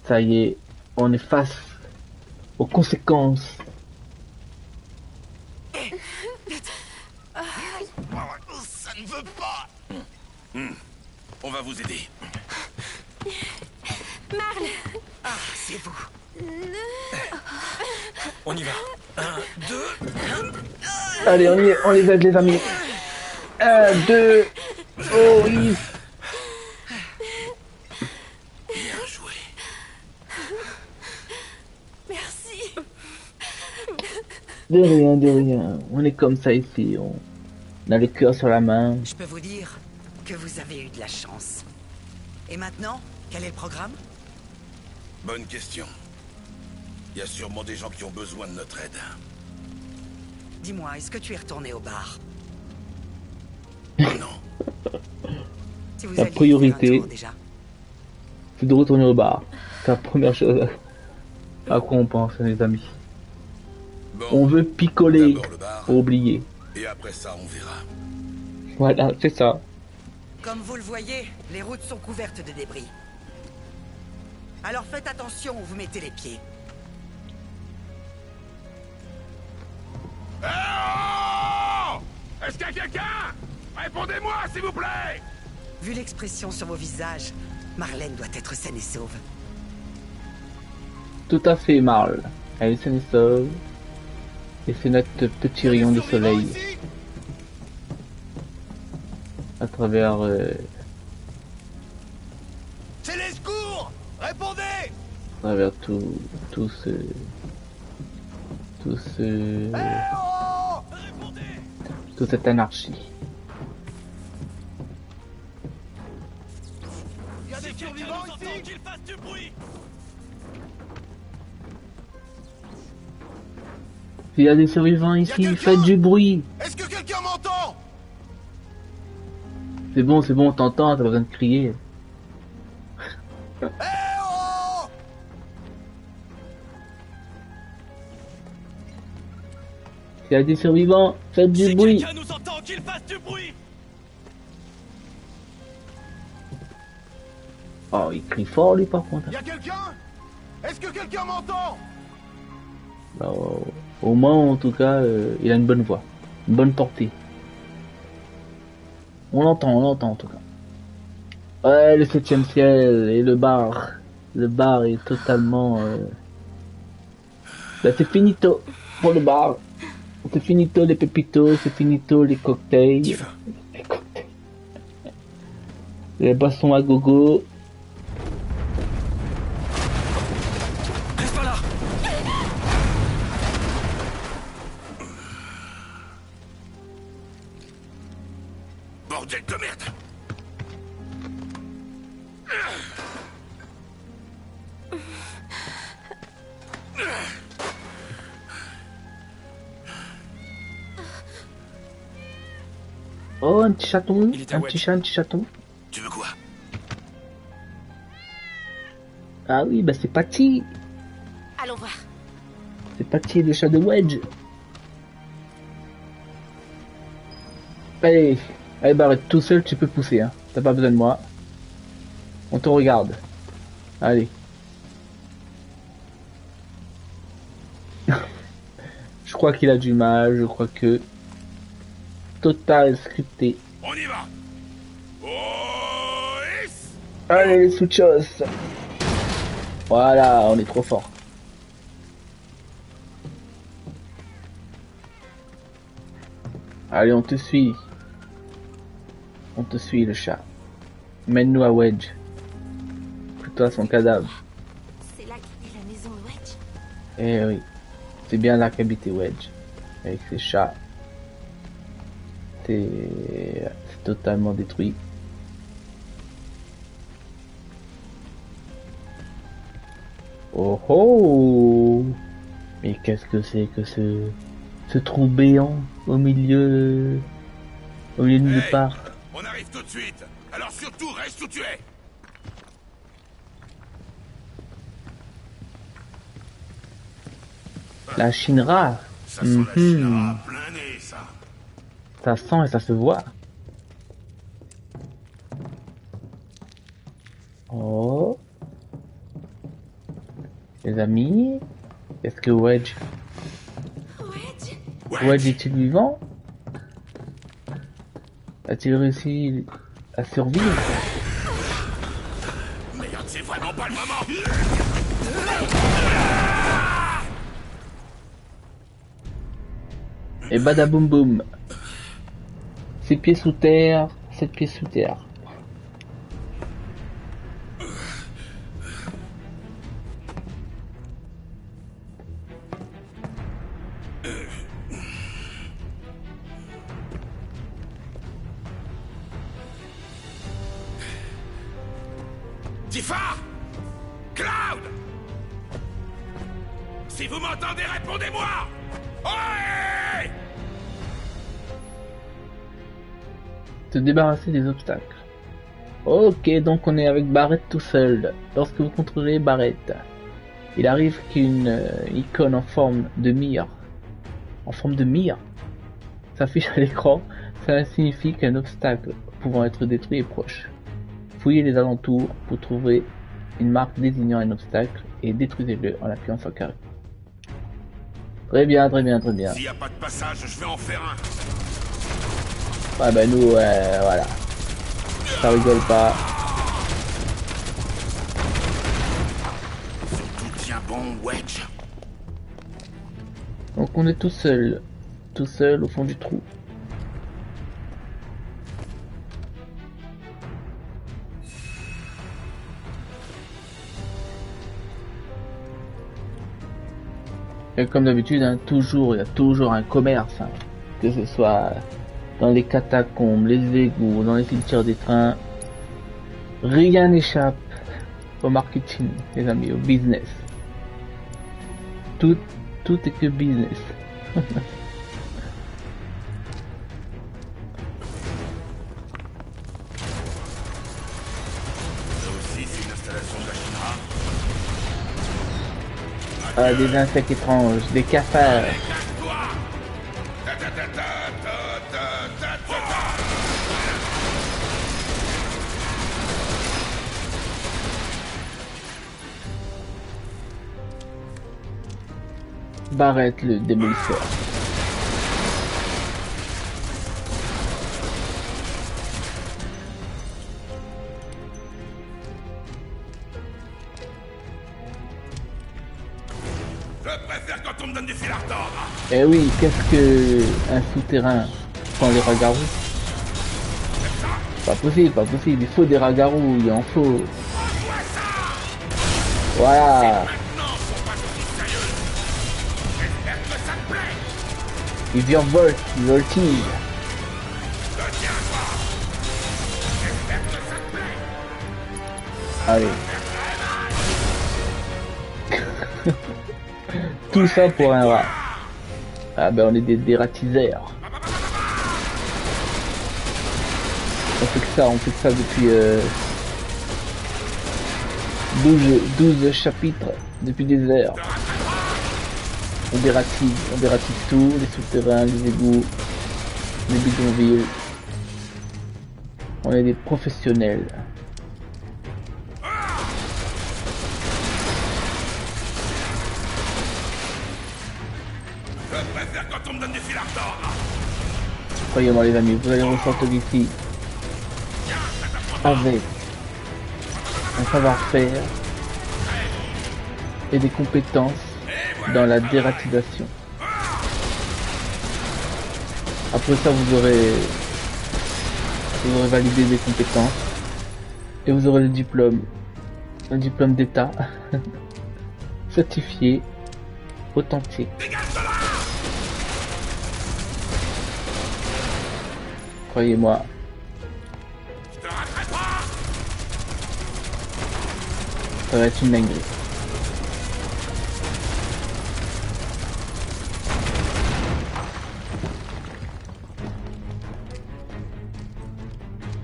Ça y est, on est face aux conséquences. Ça ne veut pas. On va vous aider. Marle! Ah, c'est vous. On y va. 1, 2... Allez, on les aide, les amis. 1, 2... Oh oui. Bien joué. Merci. De rien. On est comme ça ici. On a le cœur sur la main. Je peux vous dire que vous avez eu de la chance. Et maintenant, quel est le programme? Bonne question. Il y a sûrement des gens qui ont besoin de notre aide. Dis-moi, est-ce que tu es retourné au bar? Non. Si vous La aviez priorité, fait un tour déjà. c'est de retourner au bar. C'est la première chose à quoi on pense, les amis. Bon, On veut picoler, d'abord le bar, faut oublier. et après ça, on verra. Voilà, c'est ça. Comme vous le voyez, les routes sont couvertes de débris. Alors faites attention où vous mettez les pieds. Oh! Est-ce qu'il y a quelqu'un? Répondez-moi, s'il vous plaît! Vu l'expression sur vos visages, Marlène doit être saine et sauve. Tout à fait, Marl. Elle est saine et sauve. Et c'est notre petit rayon de soleil. À travers... C'est les secours! Répondez! à travers tout ce... toute cette anarchie. Il y a des survivants ici. Qu'il fasse du bruit. Il y a des survivants ici, faites du bruit. Est-ce que quelqu'un m'entend? C'est bon, on t'entend, t'as pas besoin de crier. Il y a des survivants, faites du bruit. Quelqu'un nous entend, qu'il fasse du bruit. Oh, il crie fort lui par contre. Il y a quelqu'un? Est-ce que quelqu'un m'entend? Bah, au moins en tout cas, il a une bonne voix, une bonne portée. On l'entend en tout cas. Ouais, le 7e ciel et le bar. Le bar est totalement... Bah, c'est finito pour le bar. C'est finito les pépitos, c'est finito les cocktails. Les cocktails. Les boissons à gogo. Reste pas là. Bordel de merde. Oh, un petit chaton, Il est à un Wedge. petit chat, un petit chaton. Tu veux quoi? Ah oui, bah c'est Patty. Allons voir. C'est Patty, le chat de Wedge. Allez, Barrett, tout seul tu peux pousser, hein. T'as pas besoin de moi. On te regarde. Allez. Je crois qu'il a du mal, je crois que... Total scripté. On y va. Allez, les souchos. Voilà, on est trop fort. Allez, on te suit. On te suit, le chat. Mène-nous à Wedge. Plutôt à son cadavre. C'est là qu'est la maison de Wedge. Eh oui. C'est bien là qu'habitait Wedge. Avec ses chats. C'est totalement détruit. Oh oh! Mais qu'est-ce que c'est que ce trou béant au milieu de nulle part? On arrive tout de suite. Alors surtout, reste où tu es. La Shinra. Ça sent la Shinra à plein nez, ça. Ça sent et ça se voit. Oh. Les amis, est-ce que Wedge est-il vivant? A-t-il réussi à survivre? Merde, c'est vraiment pas le moment. Et badaboum boum. 6 pieds sous terre, 7 pieds sous terre. Tifa! Cloud! Si vous m'entendez, répondez-moi! Ouais! Se débarrasser des obstacles. Ok, donc on est avec Barrett tout seul. Lorsque vous contrôlez Barrett, il arrive qu'une icône en forme de mire, s'affiche à l'écran. Cela signifie qu'un obstacle pouvant être détruit est proche. Fouillez les alentours pour trouver une marque désignant un obstacle et détruisez-le en appuyant sur carré. Très bien, très bien, très bien. S'il n'y a pas de passage, je vais en faire un. Ah bah nous, voilà. Ça rigole pas. Surtout tiens bon, Wedge. Donc on est tout seul au fond du trou. Et comme d'habitude, hein, il y a toujours un commerce, hein, que ce soit dans les catacombes, les égouts, dans les cimetières des trains. Rien n'échappe au marketing, les amis, au business. Tout est que business. Ça aussi, c'est une installation de la Shinra. Ah, des insectes étranges, des cafards. Barrett le démolisseur. Je préfère quand on me donne du fil à retordre. Eh oui, qu'est-ce que un souterrain sans les ragarous? Pas possible, pas possible. Il faut des ragarous, il en faut. Voilà. Il virevolte, il voltige. Allez. Tout ça pour un rat. Ah ben on est des ratiseurs. On fait que ça depuis 12 chapitres, depuis des heures. On dératise tout, les souterrains, les égouts, les bidonvilles. On est des professionnels. Je préfère quand on me donne du fil à retordre. Croyez-moi les amis, vous allez ressortir d'ici avec un savoir-faire et des compétences dans la dératisation. Après ça, vous aurez validé des compétences et vous aurez le diplôme d'état certifié, authentique. Croyez-moi. Ça va être une dinguerie.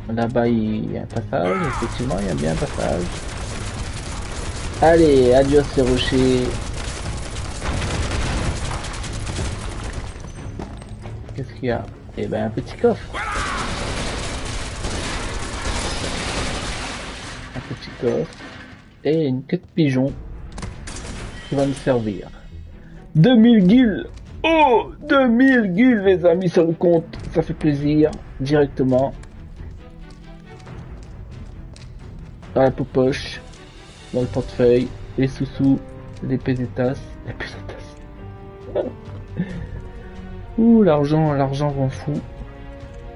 Là-bas il y a un passage, effectivement il y a bien un passage. Allez, adios les rochers. Qu'est-ce qu'il y a? Eh ben un petit coffre. Un petit coffre. Et une queue de pigeon qui va nous servir. 2000 guilds. Oh, 2000 guilds les amis sur le compte. Ça fait plaisir. Directement. Dans la poche, dans le portefeuille, les sous-sous, les pesetas. Ouh, l'argent rend fou.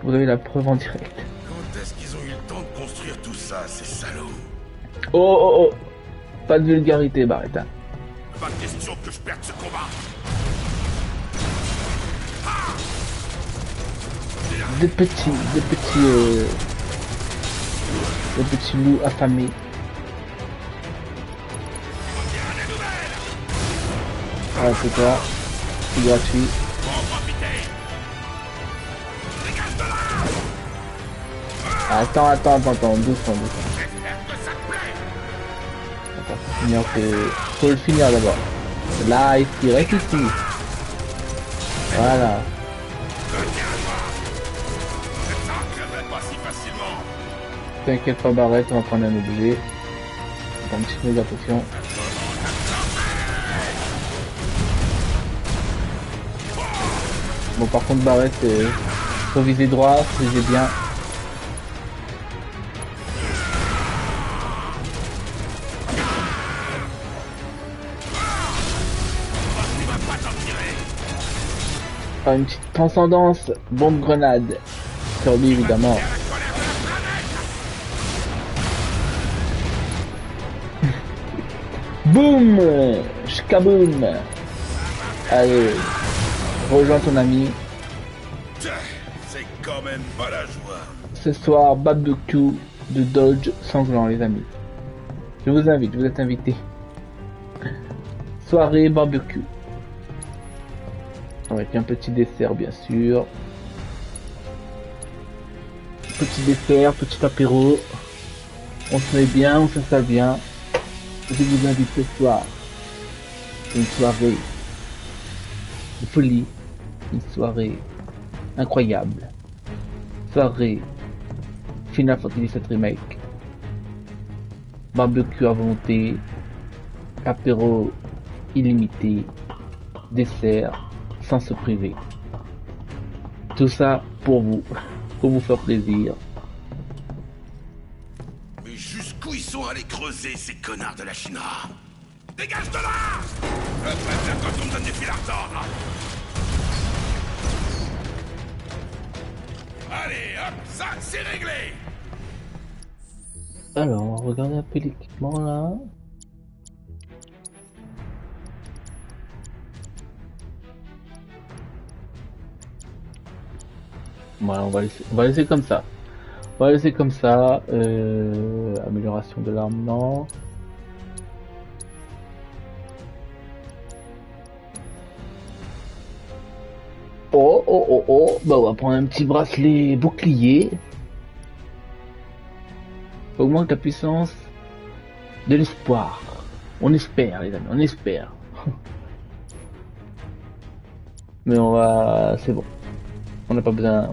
Vous avez la preuve en direct. Quand est-ce qu'ils ont eu le temps de construire tout ça, ces salauds? Oh, pas de vulgarité, Barrett. Hein. Pas question que je perde ce combat. Des petits loups affamés. Ah, c'est toi. C'est gratuit. Attends, doucement. Faut le finir d'abord. Là, ici, reste ici. Voilà. T'inquiète pas, Barrett, on va prendre un objet. On va un petit peu de potion. Bon, par contre, Barrett, faut viser droit, viser bien. Faire une petite transcendance, bombe grenade. Sur lui, évidemment. Boum! Shkaboum! Allez, rejoins ton ami. C'est quand même pas la joie. Ce soir, barbecue de Dodge sanglant, les amis. Je vous invite, vous êtes invités. Soirée barbecue. Avec un petit dessert, bien sûr. Petit dessert, petit apéro. On se met bien, on s'installe bien. Je vous invite ce soir. Une soirée de folie. Une soirée incroyable. Soirée Final Fantasy VII Remake. Barbecue à volonté. Apéro illimité. Dessert sans se priver. Tout ça pour vous faire plaisir. Mais jusqu'où ils sont allés creuser, ces connards de la Shinra? Dégage de là! Je préfère quand on me donne des fils à retordre. Allez, hop, ça, c'est réglé! Alors, on va regarder un peu l'équipement là. Voilà, on va laisser comme ça. On va laisser comme ça. Amélioration de l'armement. Oh. Bah, on va prendre un petit bracelet bouclier. Augmente la puissance de l'espoir. On espère, les amis, on espère. Mais on va... c'est bon. On n'a pas besoin,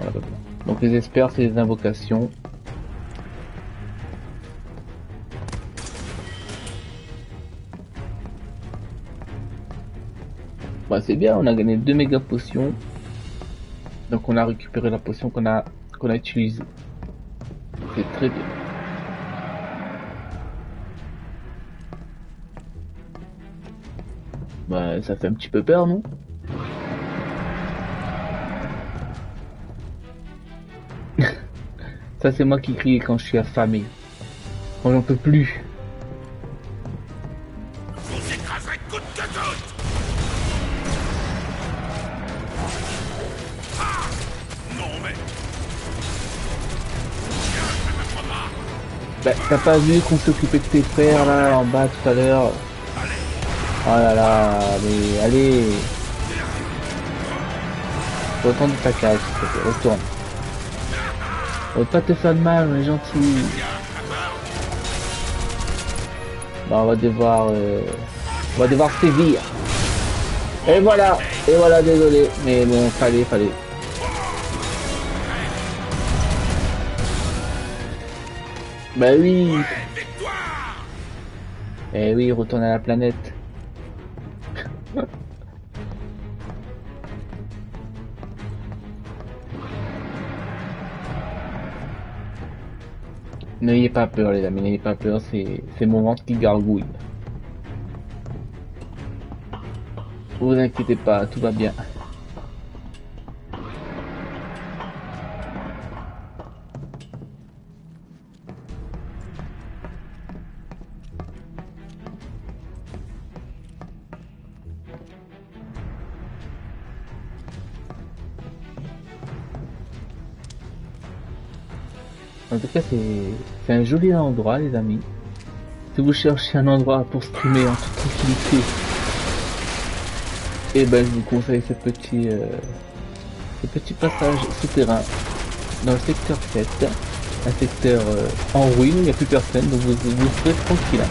Donc les espères, c'est les invocations. Bah c'est bien, on a gagné 2 méga potions. Donc on a récupéré la potion qu'on a utilisée. C'est très bien. Bah ça fait un petit peu peur, non? Ça c'est moi qui crie quand je suis affamé. Quand j'en peux plus. Vous écraserez coûte que coûte. Ah non mais... Bah t'as pas vu qu'on s'occupait de tes frères là en bas tout à l'heure? Oh là là, mais allez. Retourne de ta cage, s'il te plaît, retourne. On va pas te faire de mal, on est gentil. Bah, on va devoir sévir. Et voilà, désolé, mais bon, fallait. Bah oui. Eh oui, retourne à la planète. N'ayez pas peur les amis, n'ayez pas peur, c'est mon ventre qui gargouille. Vous inquiétez pas, tout va bien. En tout cas, c'est un joli endroit, les amis. Si vous cherchez un endroit pour streamer en toute tranquillité, et ben je vous conseille ce petit passage souterrain dans le secteur 7, un secteur en ruine où il n'y a plus personne, donc vous serez tranquille,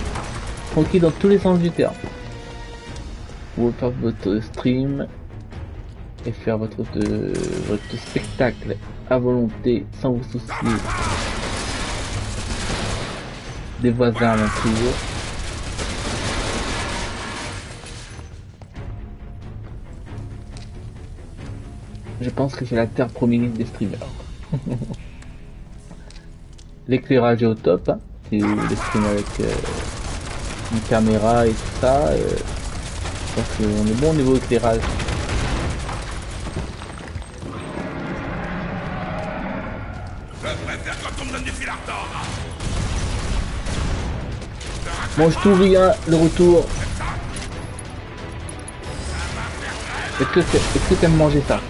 tranquille dans tous les sens du terme. Vous pouvez faire votre stream et faire votre spectacle à volonté sans vous soucier des voisins alentour. Je pense que c'est la terre promise des streamers. L'éclairage est au top, hein. Si vous streamez avec une caméra et tout ça, je pense qu'on est bon au niveau éclairage. Mange tout rien, le retour. Est-ce que t'aimes manger ça?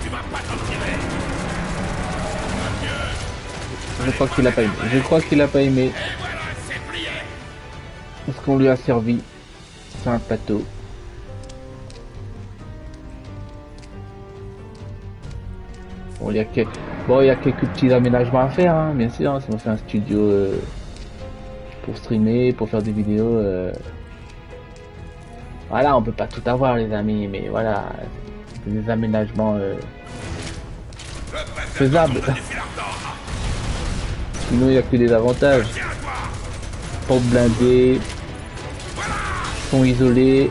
Je crois qu'il a pas aimé. Je crois qu'il a pas aimé. Est-ce qu'on lui a servi sur un plateau? Bon, il y a quelques petits aménagements à faire, hein, bien sûr. Hein, si on fait un studio pour streamer, pour faire des vidéos. Voilà, on peut pas tout avoir, les amis, mais voilà, des aménagements faisables. Sinon, il n'y a que des avantages. Porte blindée, son isolé.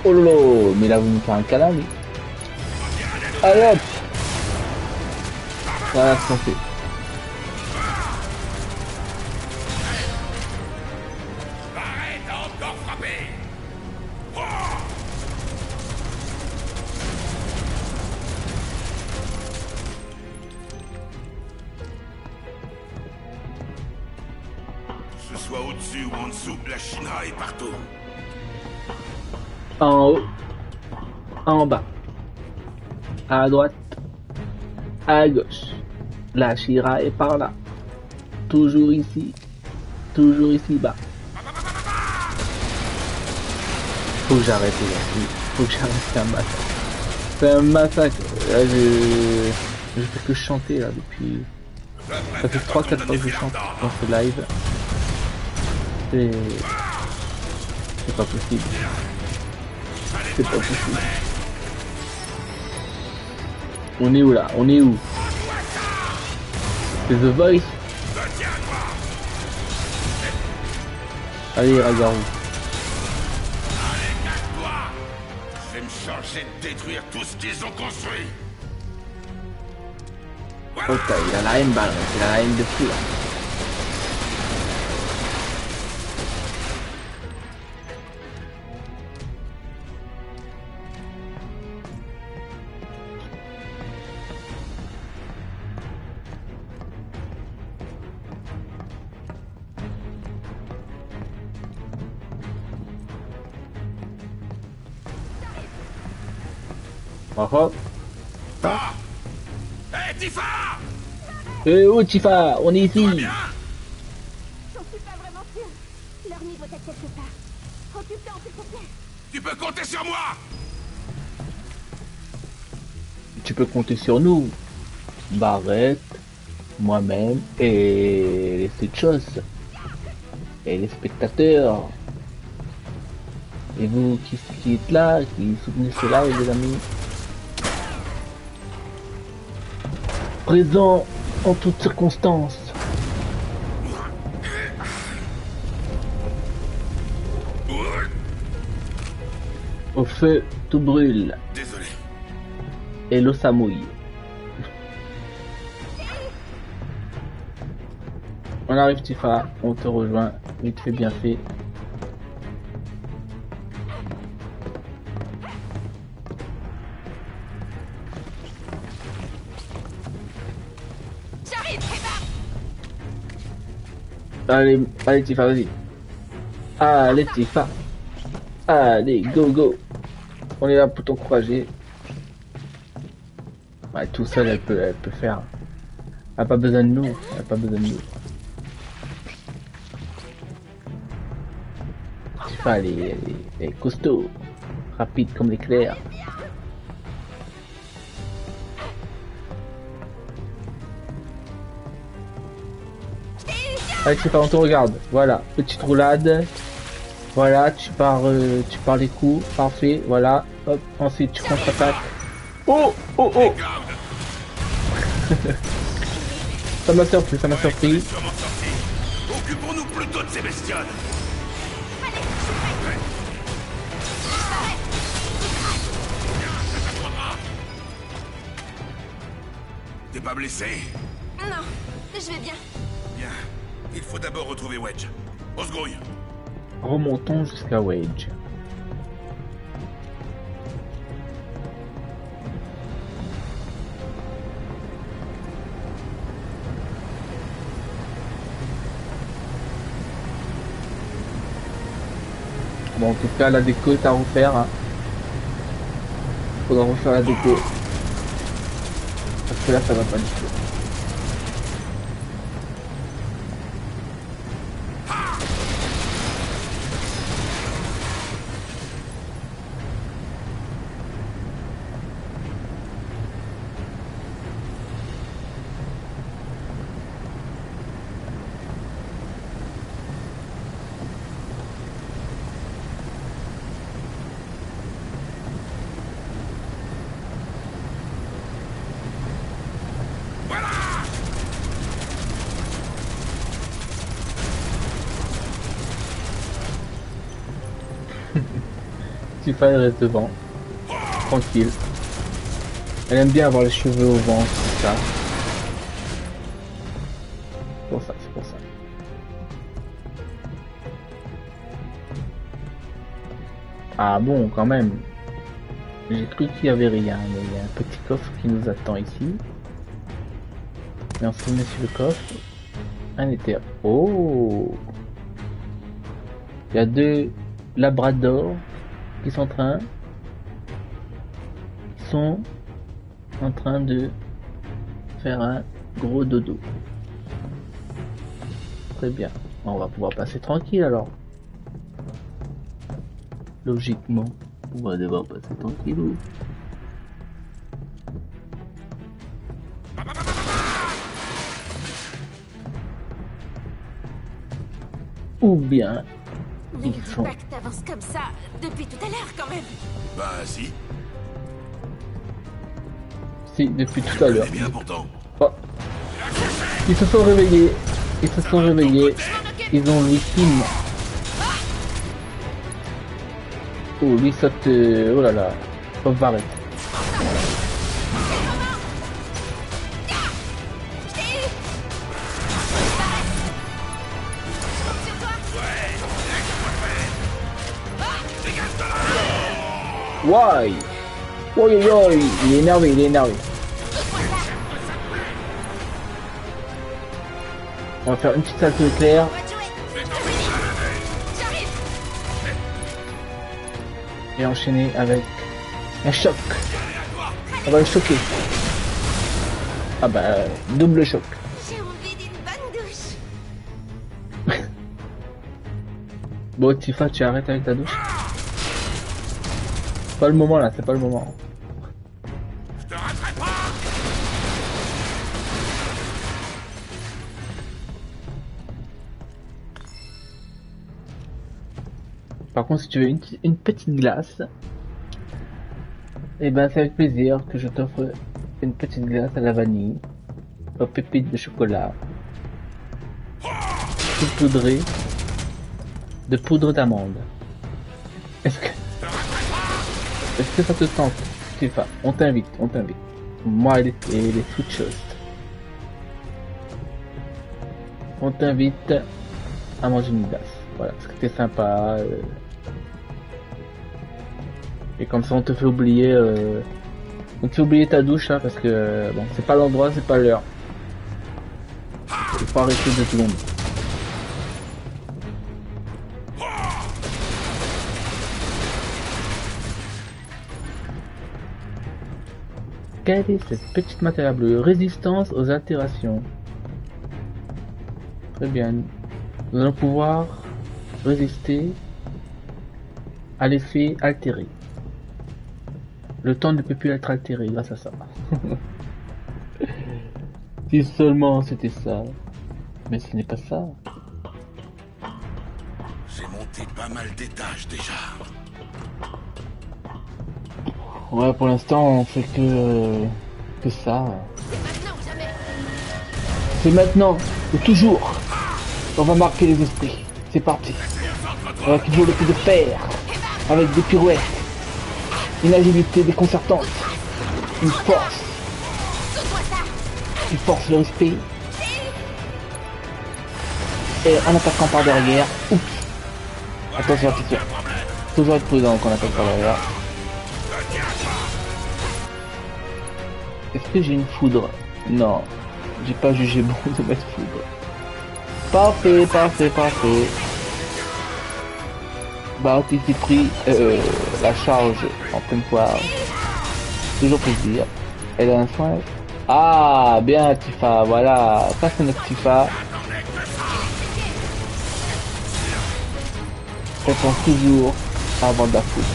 Oh lolo, mais là vous me faites un câlin, lui. Allez hop. Voilà ce qu'on fait. Que ce soit au-dessus ou en dessous, la Shinra est partout. En haut, en bas, à droite, à gauche. La Shinra est par là. Toujours ici bas. Faut que j'arrête les gars. Faut que j'arrête, c'est un massacre. C'est un massacre. Là, je fais que chanter là depuis. Ça fait 3-4 fois que je chante dans ce live. C'est pas possible. C'est pas possible. On est où là? On est où? C'est The Voice? Allez, Ragaru. Je vais me charger de détruire tout ce qu'ils ont construit. Oh, il a la haine balle, il a la haine de fou là. Oh. Hé, Tifa! Oh Tifa, on est ici. J'en suis pas vraiment sûre. Leur nid doit être quelque part. Occupe-t'en, s'il te plaît. Tu peux compter sur moi! Tu peux compter sur nous. Barrett, moi-même et les petites choses. Et les spectateurs. Et vous qui êtes là, qui soutenez ce live, les amis. Présent en toutes circonstances. Au feu, tout brûle. Désolé. Et l'eau ça mouille. On arrive Tifa, on te rejoint. Vite fait, bien fait. Allez, allez Tifa, vas-y. Allez Tifa. Allez, go go. On est là pour t'encourager. Ouais, tout seul, elle peut faire. Elle a pas besoin de nous. Elle a pas besoin de nous. Tifa, elle est costaud. Rapide comme l'éclair. Allez, c'est pas, on te regarde. Voilà, petite roulade. Voilà, tu pars les coups. Parfait, voilà. Hop, ensuite tu contre-attaques. Oh, oh, oh. Ça m'a surpris, ça m'a surpris. Occupons-nous plutôt de ces bestioles. T'es pas blessé? Non, je vais bien. Bien. Il faut d'abord retrouver Wedge. On se grouille. Remontons jusqu'à Wedge. Bon, en tout cas, la déco est à refaire. Hein. Faudra refaire la déco. Parce que là ça va pas du tout. Tifa elle reste devant, tranquille. Elle aime bien avoir les cheveux au vent, tout ça. C'est pour ça, c'est pour ça. Ah bon, quand même. J'ai cru qu'il y avait rien, mais il y a un petit coffre qui nous attend ici. Et on se met sur le coffre. Un éther. Oh! Il y a 2 labradors qui sont en train de faire un gros dodo. Très bien. On va pouvoir passer tranquille alors. Logiquement, on va devoir passer tranquillou. Ou bien Ne me dis pas que t'avances comme ça depuis tout à l'heure quand même. Bah si. Si, depuis tout à l'heure. bien pourtant. Oh. Ils se sont réveillés. Ils se sont réveillés. Ils ont vu film. Oh, lui saute. Oh là là. On va arrêter. Why? Oi, il est énervé, il est énervé. On va faire une petite salto éclair. Et enchaîner avec un choc. On va le choquer. Ah bah, double choc. J'ai envie d'une bonne douche. Bon, Tifa, tu arrêtes avec ta douche. C'est pas le moment là, c'est pas le moment. Par contre, si tu veux une petite glace, et ben c'est avec plaisir que je t'offre une petite glace à la vanille, aux pépites de chocolat, saupoudrée de poudre d'amande. Est-ce que ça te tente, Tifa? On t'invite, on t'invite. Moi et les sweet choses. On t'invite à manger une glace. Voilà, parce que t'es sympa. Et comme ça on te fait oublier ta douche là, parce que bon, c'est pas l'endroit, c'est pas l'heure. Il faut arrêter 2 secondes. Quelle est cette petite matière bleue? Résistance aux altérations. Très bien. Nous allons pouvoir résister à l'effet altéré. Le temps ne peut plus être altéré grâce à ça. Si seulement c'était ça. Mais ce n'est pas ça. J'ai monté pas mal d'étages déjà. Ouais, pour l'instant on fait que ça. C'est maintenant ou toujours. On va marquer les esprits. C'est parti. Avec une volonté de fer. Avec des pirouettes. Une agilité déconcertante. Une force. Qui force le respect. Et en attaquant par derrière. Oups. Attention, attention. Toujours être prudent quand on attaque par derrière. Est-ce que j'ai une foudre? Non. J'ai pas jugé bon de mettre foudre. Parfait, parfait, parfait. Bah, tu t'es pris la charge en pleine poire. Toujours plaisir. Elle a un soin. Ah, bien, Tifa, voilà. Ça, c'est notre Tifa. Elle pense toujours à avoir de la foudre.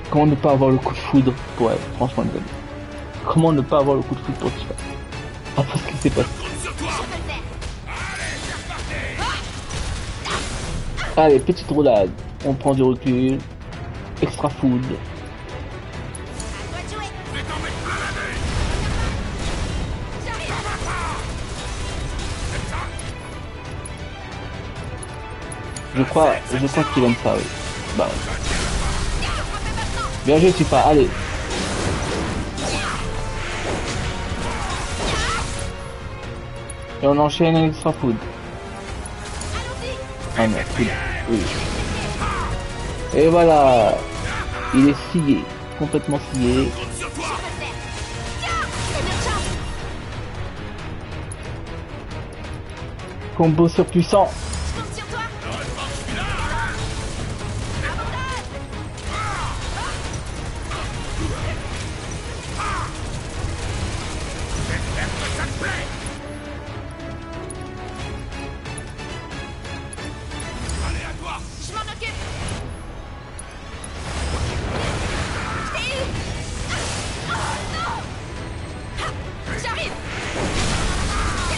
Comment ne pas avoir le coup de foudre pour elle, franchement, les amis. Comment ne pas avoir le coup de foudre pour Tifa? Après ce qui s'est passé. Allez, petite roulade. On prend du recul. Extra food. Je crois qu'il aime ça, oui. Bah ouais. Bien joué, Tifa, allez. Et on enchaîne avec extra food. Ah non, food. Oui. Et voilà. Il est scié. Complètement scié. Combo surpuissant.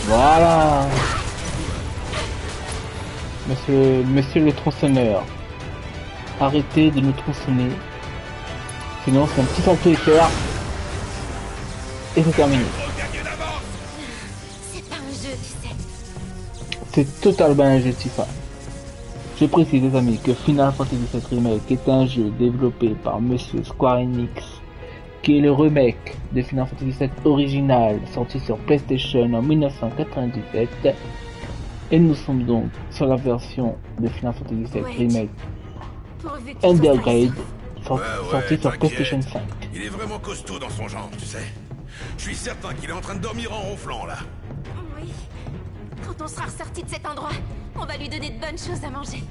Voilà. Monsieur le tronçonneur. Arrêtez de nous tronçonner. Sinon c'est un petit salto éclair. Et c'est terminé. C'est pas un jeu, tu sais. C'est totalement un jeu, Tifa. Je précise les amis que Final Fantasy VII Remake est un jeu développé par Monsieur Square Enix, qui est le remake de Final Fantasy VII original sorti sur PlayStation en 1997, et nous sommes donc sur la version de Final Fantasy VII Remake Undergrade sorti sur PlayStation 5. Il est vraiment costaud dans son genre, tu sais. Je suis certain qu'il est en train de dormir en ronflant là. Oui. Quand on sera ressorti de cet endroit, on va lui donner de bonnes choses à manger.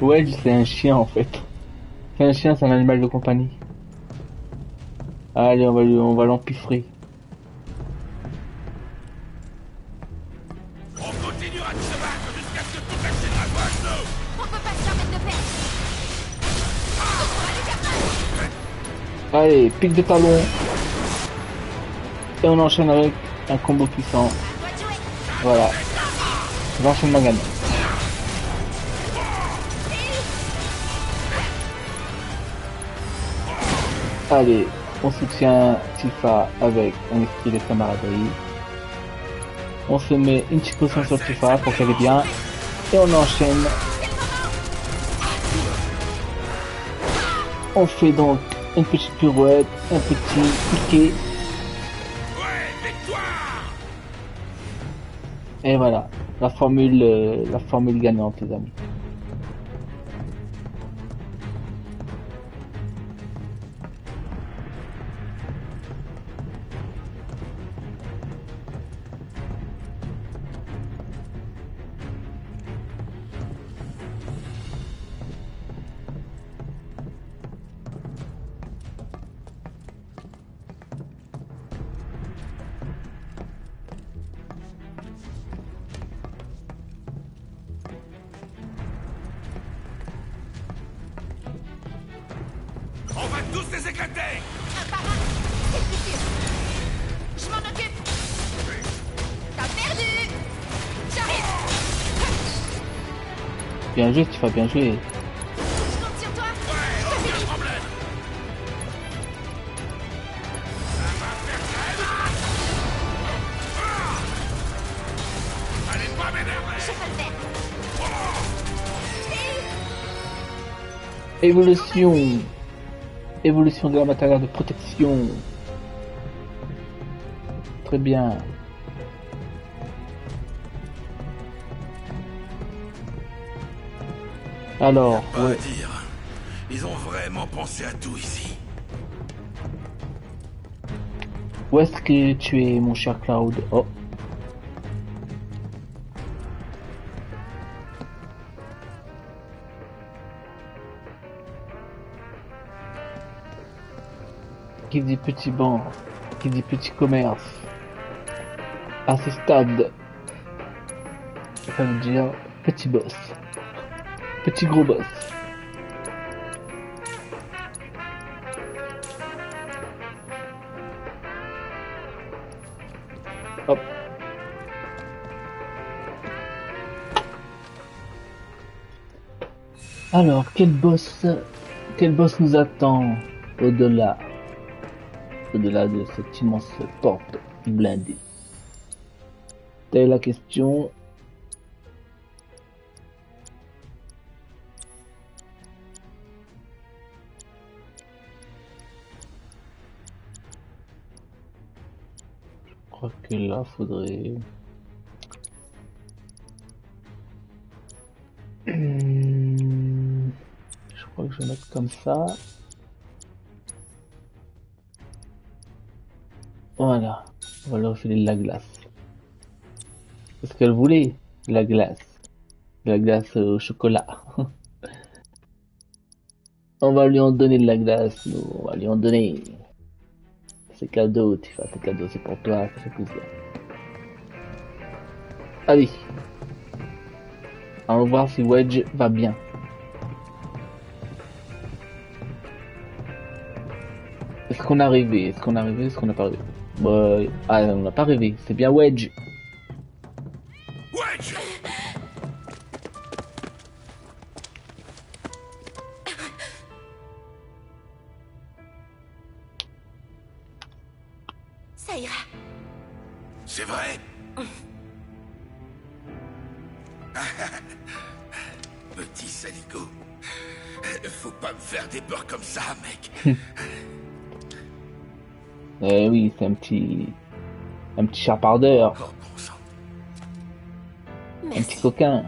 Ouais, c'est un chien en fait. C'est un chien, c'est un animal de compagnie. Allez, on va l'empiffrer. On continuera de se battre jusqu'à ce que toute la chaîne soit à genoux. On peut pas se permettre de perdre. Allez, pic de talon. Et on enchaîne avec un combo puissant. Voilà. L'enchaînement gagnant. Allez, on soutient Tifa avec un esprit de camaraderie. On se met une petite potion sur Tifa pour qu'elle aille bien. Et on enchaîne. On fait donc une petite pirouette, un petit piqué. Et voilà, la formule gagnante, les amis. On va tous les éclater. Un par un, c'est plus sûr. Je m'en occupe. T'as perdu. J'arrive. Bien joué, Tifa, bien joué. Je compte sur toi. Je te finis. Allez pas m'énerver. Je peux le faire. Évolution de la matériel de protection. Très bien. Alors, Pas à dire. Ils ont vraiment pensé à tout ici. où est-ce que tu es, mon cher Cloud? Oh. qui dit petit banc, qui dit petit commerce, à ce stade, ça veut dire petit boss, petit gros boss. Hop. Alors, quel boss nous attend au-delà de cette immense porte blindée? Telle est la question. Je crois que là, faudrait... Je crois que je vais mettre comme ça. Voilà. On va leur filer de la glace. C'est ce qu'elle voulait, de la glace. De la glace au chocolat. On va lui en donner de la glace, nous. On va lui en donner. C'est cadeau, Tifa. C'est cadeau, c'est pour toi. Ça fait plaisir. Allez. On va voir si Wedge va bien. Est-ce qu'on est arrivé? Est-ce qu'on est arrivé? Est-ce qu'on n'a pas arrivé? Bah, ah, on n'a pas arrivé. C'est bien Wedge. Wedge! Ça ira. C'est vrai? Petit saligo. Faut pas me faire des peurs comme ça, mec. Eh oui, c'est un petit chapardeur. Oh, bon sang. Un petit coquin.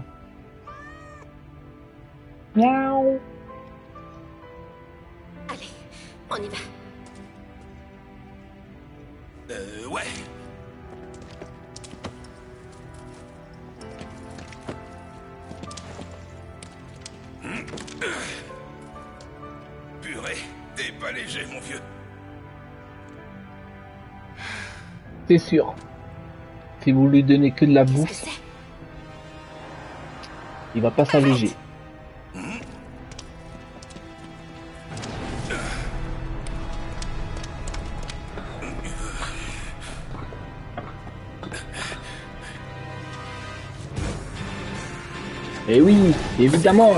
Miaou. Allez, on y va. Ouais. Purée, t'es pas léger, mon vieux. C'est sûr. Si vous lui donnez que de la bouffe, il va pas s'alléger. Eh oui, évidemment.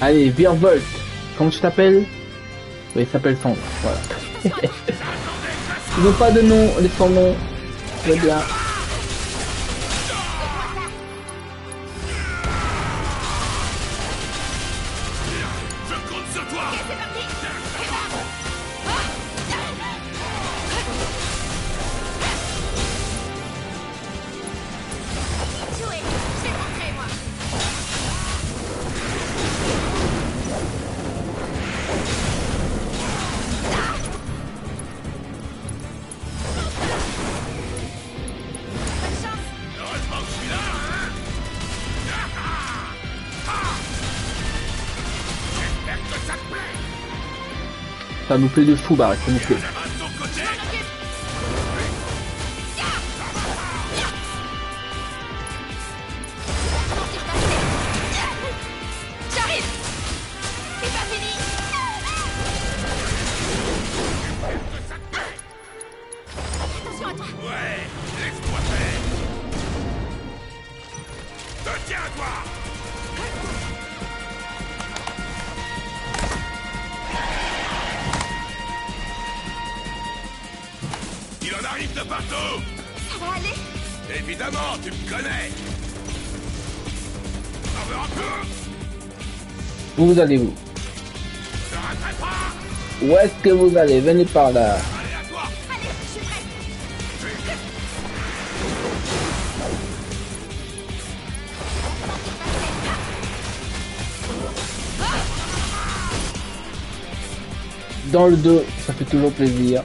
Allez, Virvolt, comment tu t'appelles? Oui, il s'appelle son nom, voilà. Ils n'ont pas de nom, son nom. Très bien. Je compte sur toi. Jouez, je vais montrer, moi. Heureusement que je suis là, hein. J'espère que ça te plaît. Ça nous plaît de fou, Barrett, ça nous plaît. J'arrive. C'est pas fini. Attention à toi. Ouais, laisse-moi faire. Tiens à toi. Il en arrive de partout. Ça va aller? Évidemment, tu me connais. On veut un peu. Où allez-vous? Je rate Où est-ce que vous allez? Venez par là. Dans le dos, ça fait toujours plaisir.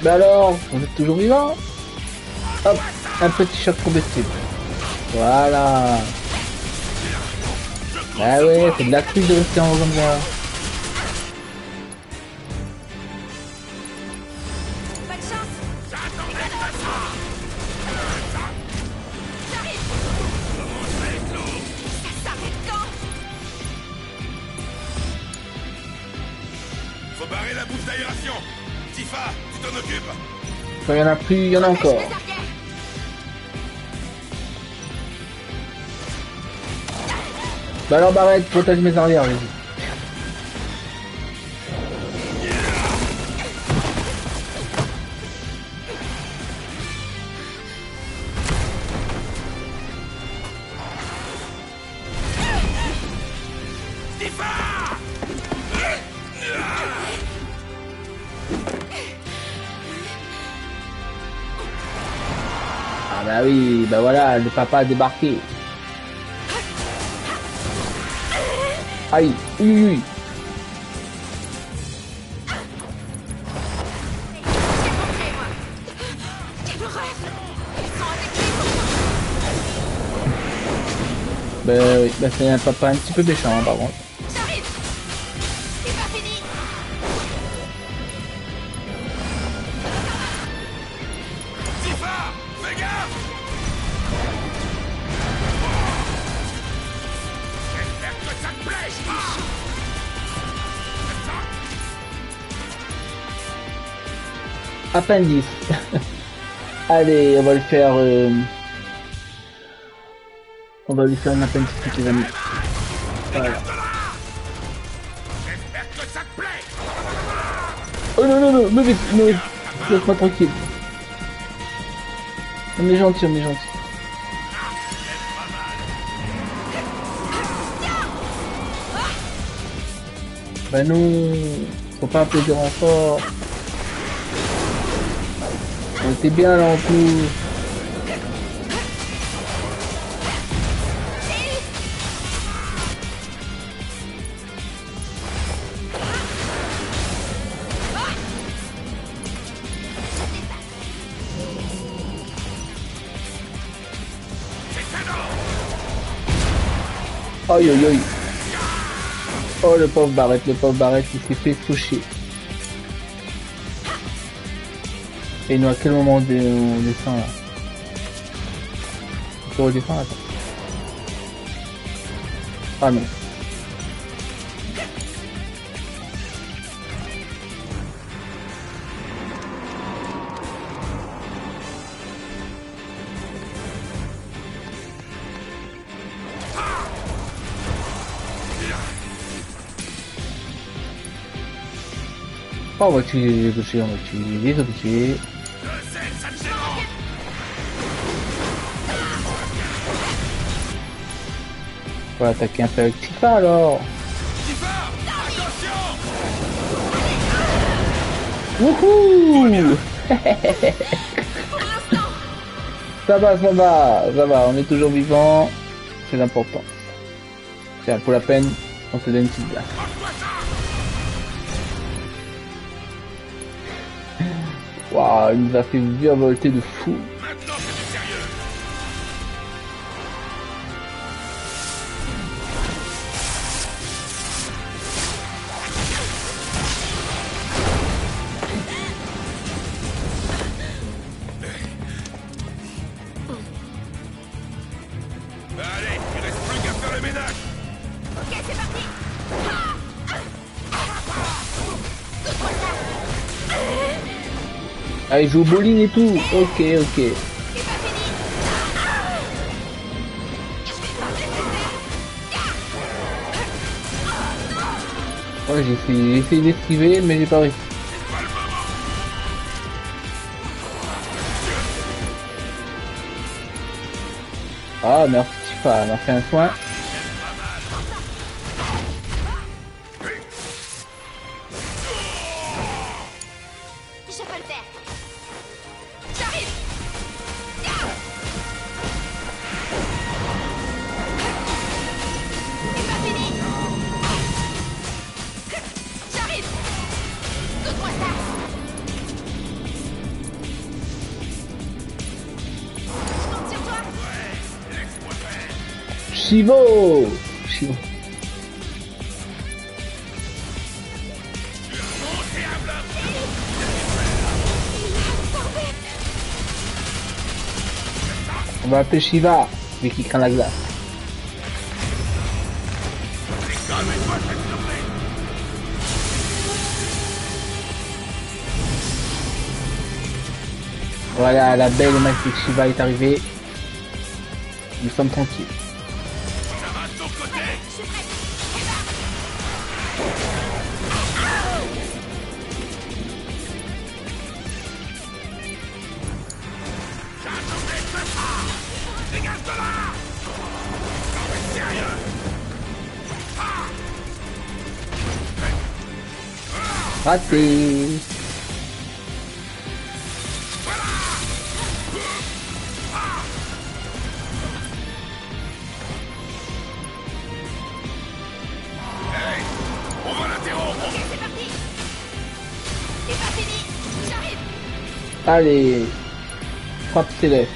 Bah alors, on est toujours vivant. Hop, un petit choc combustible. Voilà. Ah ouais, c'est de la crise de rester en zone là. Faut barrer la bouche d'aération. Tifa, tu t'en occupes. Quand il y en a plus, il y en a encore. Bah alors Barrett, protège mes arrières, vas-y. Ah bah oui, bah voilà, le papa a débarqué. Aïe, oui, oui. Bah oui, bah c'est un papa un petit peu méchant, hein, par contre. Appendice. Allez, on va le faire. On va lui faire un appendice, les amis. Voilà. Oh non, non, non, me vite, laisse-moi tranquille. On est gentil, on est gentil. Bah non, faut pas appeler des renforts. On était bien là en plus. Aïe aïe aïe. Oh le pauvre Barrett, il s'est fait toucher. Et nous à quel moment on descend là? On peut redescendre, attends. Ah non. Oh, on va tuer les objets, on va tuer les objets. On va attaquer un peu avec Tifa alors. Wouhou. Ça va, on est toujours vivant. C'est l'important. Tiens, pour la peine, on te donne une petite glace. Waouh, il nous a fait virevolter de fou. Allez, il reste plus qu'à faire le ménage. Ok, c'est parti. Ah, il joue au bowling et tout. Ok, ok. Ouais, j'ai essayé d'esquiver, mais j'ai pas réussi. Ah, merci Tifa, elle m'a fait un soin. Je peux le faire. J'arrive. C'est pas fini. J'arrive. Saute-moi ça. Je compte sur toi. Chivo. Chivo. On va appeler Shiva, vu qu'il craint la glace. Voilà, la belle et magnifique Shiva est arrivée. Nous sommes tranquilles. Raté. On va l'interrompre. Ok, c'est parti. C'est pas fini. J'arrive. Allez. Frappe céleste.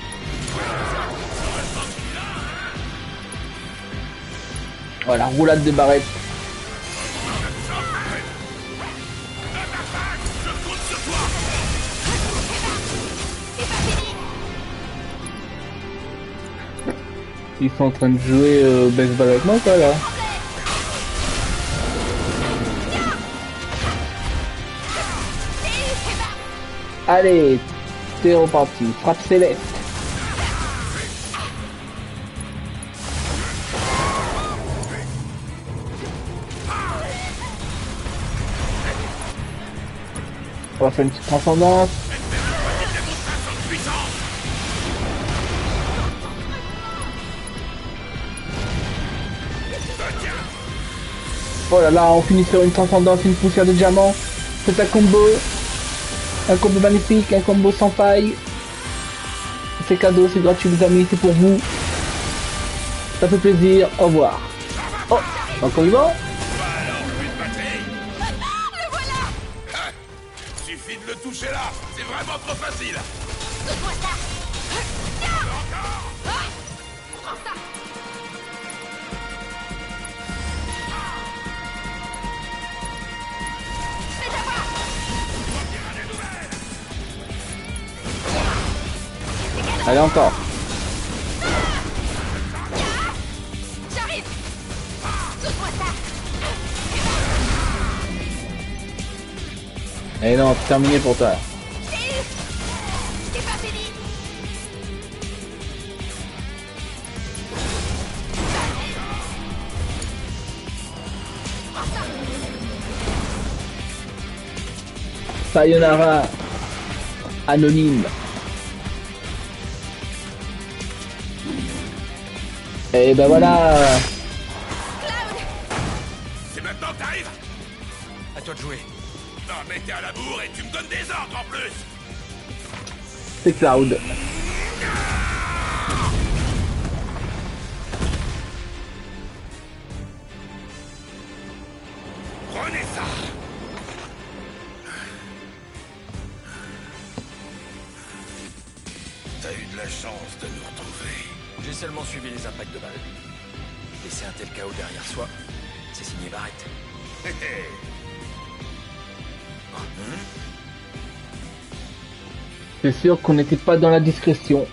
Voilà, roulade de barrette. Ils sont en train de jouer au baseball avec moi, quoi, là. Allez, c'est reparti. Frappe céleste. On va faire une petite transcendance. Oh là là, on finit sur une transcendance, une poussière de diamant. C'est un combo magnifique, un combo sans faille. C'est cadeau, c'est gratuit les amis, c'est pour vous. Ça fait plaisir, au revoir. Oh, encore vivant? Suffit de le toucher là, c'est vraiment trop facile. Saute-moi ça. Encore. Prends ça. Allez, encore. J'arrive. Saute-moi ça. Et non, c'est terminé pour toi. C'est pas fini. Sayonara. Anonyme. Et ben voilà. C'est maintenant que t'arrives. À toi de jouer. Non mais t'es à la bourre et tu me donnes des ordres en plus. C'est Cloud. Prenez ça. T'as eu de la chance de nous retrouver. J'ai seulement suivi les impacts de balles. Laisser un tel chaos derrière soi, c'est signé Barrett. C'est sûr qu'on n'était pas dans la discrétion.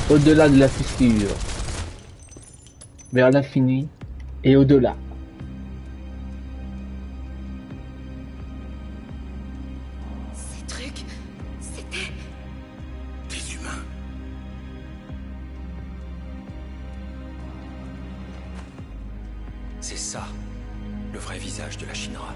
Au-delà de la fissure. Vers l'infini et au-delà. Ces trucs, c'était... Des humains. C'est ça, le vrai visage de la Shinra.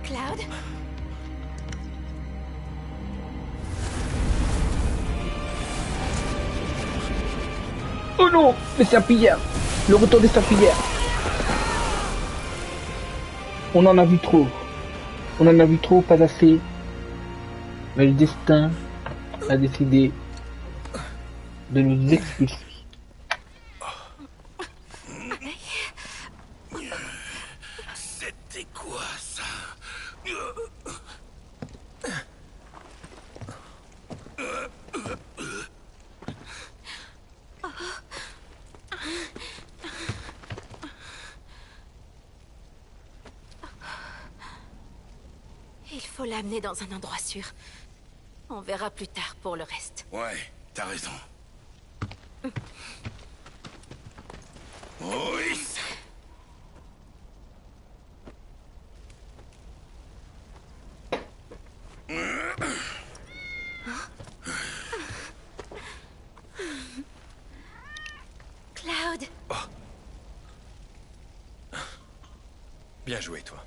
Cloud? Oh non, les serpillères. Le retour des serpillères. On en a vu trop. On en a vu trop, pas assez. Mais le destin a décidé de nous expulser. C'était quoi ça? Il faut l'amener dans un endroit sûr. On verra plus tard pour le reste. Ouais, t'as raison. Oui. Cloud! Bien joué, toi.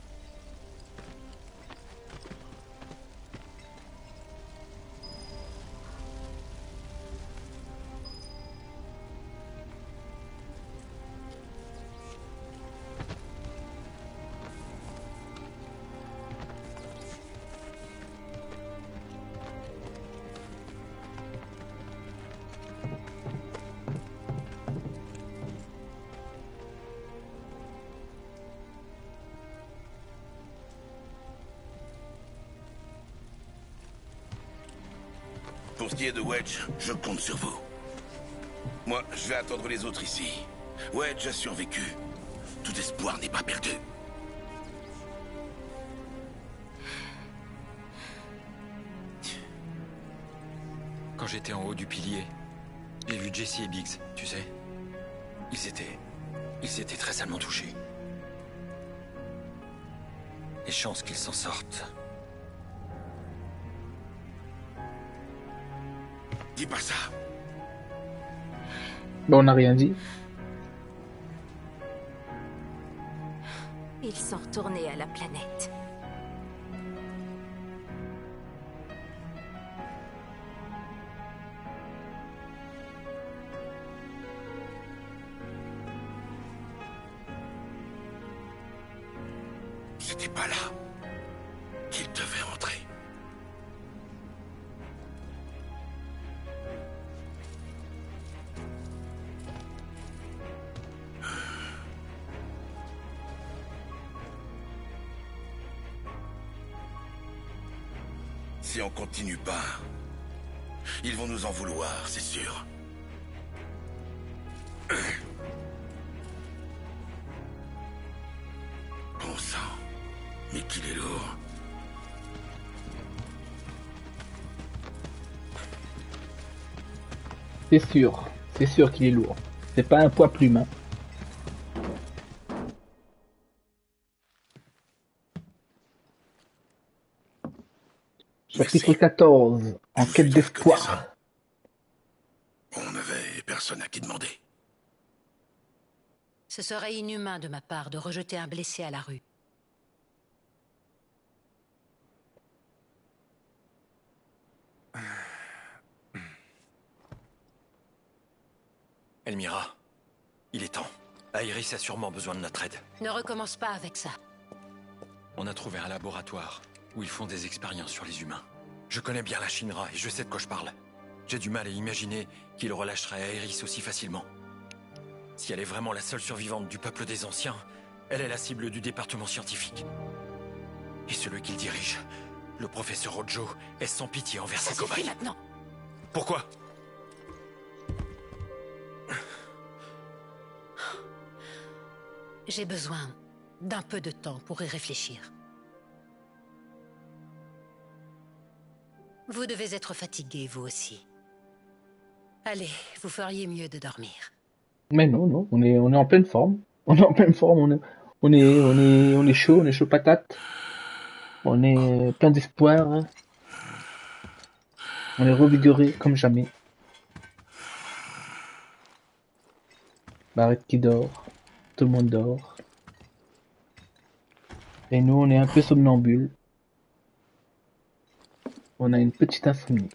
Pour ce qui est de Wedge, je compte sur vous. Moi, je vais attendre les autres ici. Wedge a survécu. Tout espoir n'est pas perdu. Quand j'étais en haut du pilier, j'ai vu Jesse et Biggs, tu sais. Ils s'étaient très salement touchés. Et chance qu'ils s'en sortent. Dis pas ça. Ben, on n'a rien dit. Ils sont retournés à la planète. C'était pas là qu'il devait rentrer. Si on continue pas, ils vont nous en vouloir, c'est sûr. Bon sang, mais qu'il est lourd. C'est sûr qu'il est lourd. C'est pas un poids plume. Hein. Chapitre 14, en quête d'espoir. On n'avait personne à qui demander. Ce serait inhumain de ma part de rejeter un blessé à la rue. Elmira, il est temps. Aeris a sûrement besoin de notre aide. Ne recommence pas avec ça. On a trouvé un laboratoire où ils font des expériences sur les humains. Je connais bien la Shinra et je sais de quoi je parle. J'ai du mal à imaginer qu'ils relâcheraient Aeris aussi facilement. Si elle est vraiment la seule survivante du peuple des anciens, elle est la cible du département scientifique. Et celui qu'il dirige, le professeur Ojo, est sans pitié envers ses cobayes. Maintenant. Pourquoi ? J'ai besoin d'un peu de temps pour y réfléchir. Vous devez être fatigué, vous aussi. Allez, vous feriez mieux de dormir. Mais non, on est en pleine forme. On est en pleine forme, on est chaud patate. On est plein d'espoir. Hein. On est revigoré comme jamais. Barrett qui dort. Tout le monde dort. Et nous, on est un peu somnambule. On a une petite insomnie.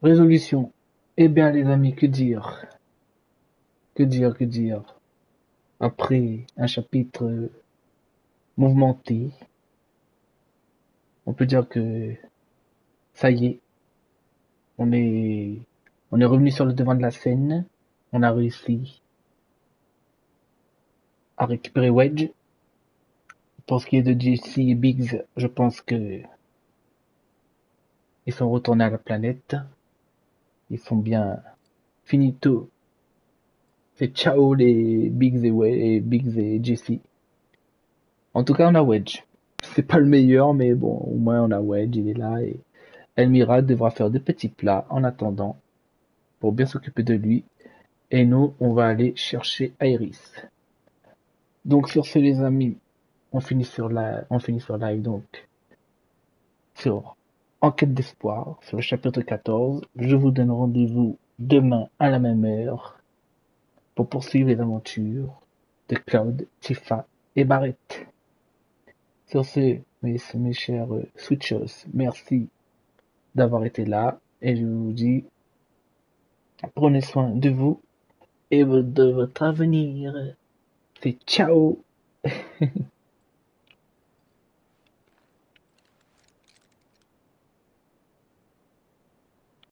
Résolution. Eh bien, les amis, que dire? Que dire, que dire? Après un chapitre mouvementé, on peut dire que ça y est, on est revenu sur le devant de la scène. On a réussi à récupérer Wedge. Pour ce qui est de Jesse et Biggs, je pense que ils sont retournés à la planète. Ils sont bien finito. C'est ciao les Biggs et Jesse. En tout cas, on a Wedge. C'est pas le meilleur, mais bon, au moins on a Wedge, il est là et Elmira devra faire des petits plats en attendant pour bien s'occuper de lui. Et nous, on va aller chercher Iris. Donc sur ce, les amis, on finit sur live donc sur Enquête d'espoir, sur le chapitre 14. Je vous donne rendez-vous demain à la même heure pour poursuivre les aventures de Cloud, Tifa et Barrett. Sur ce, mes chers Switchers, merci d'avoir été là et je vous dis prenez soin de vous et de votre avenir. C'est ciao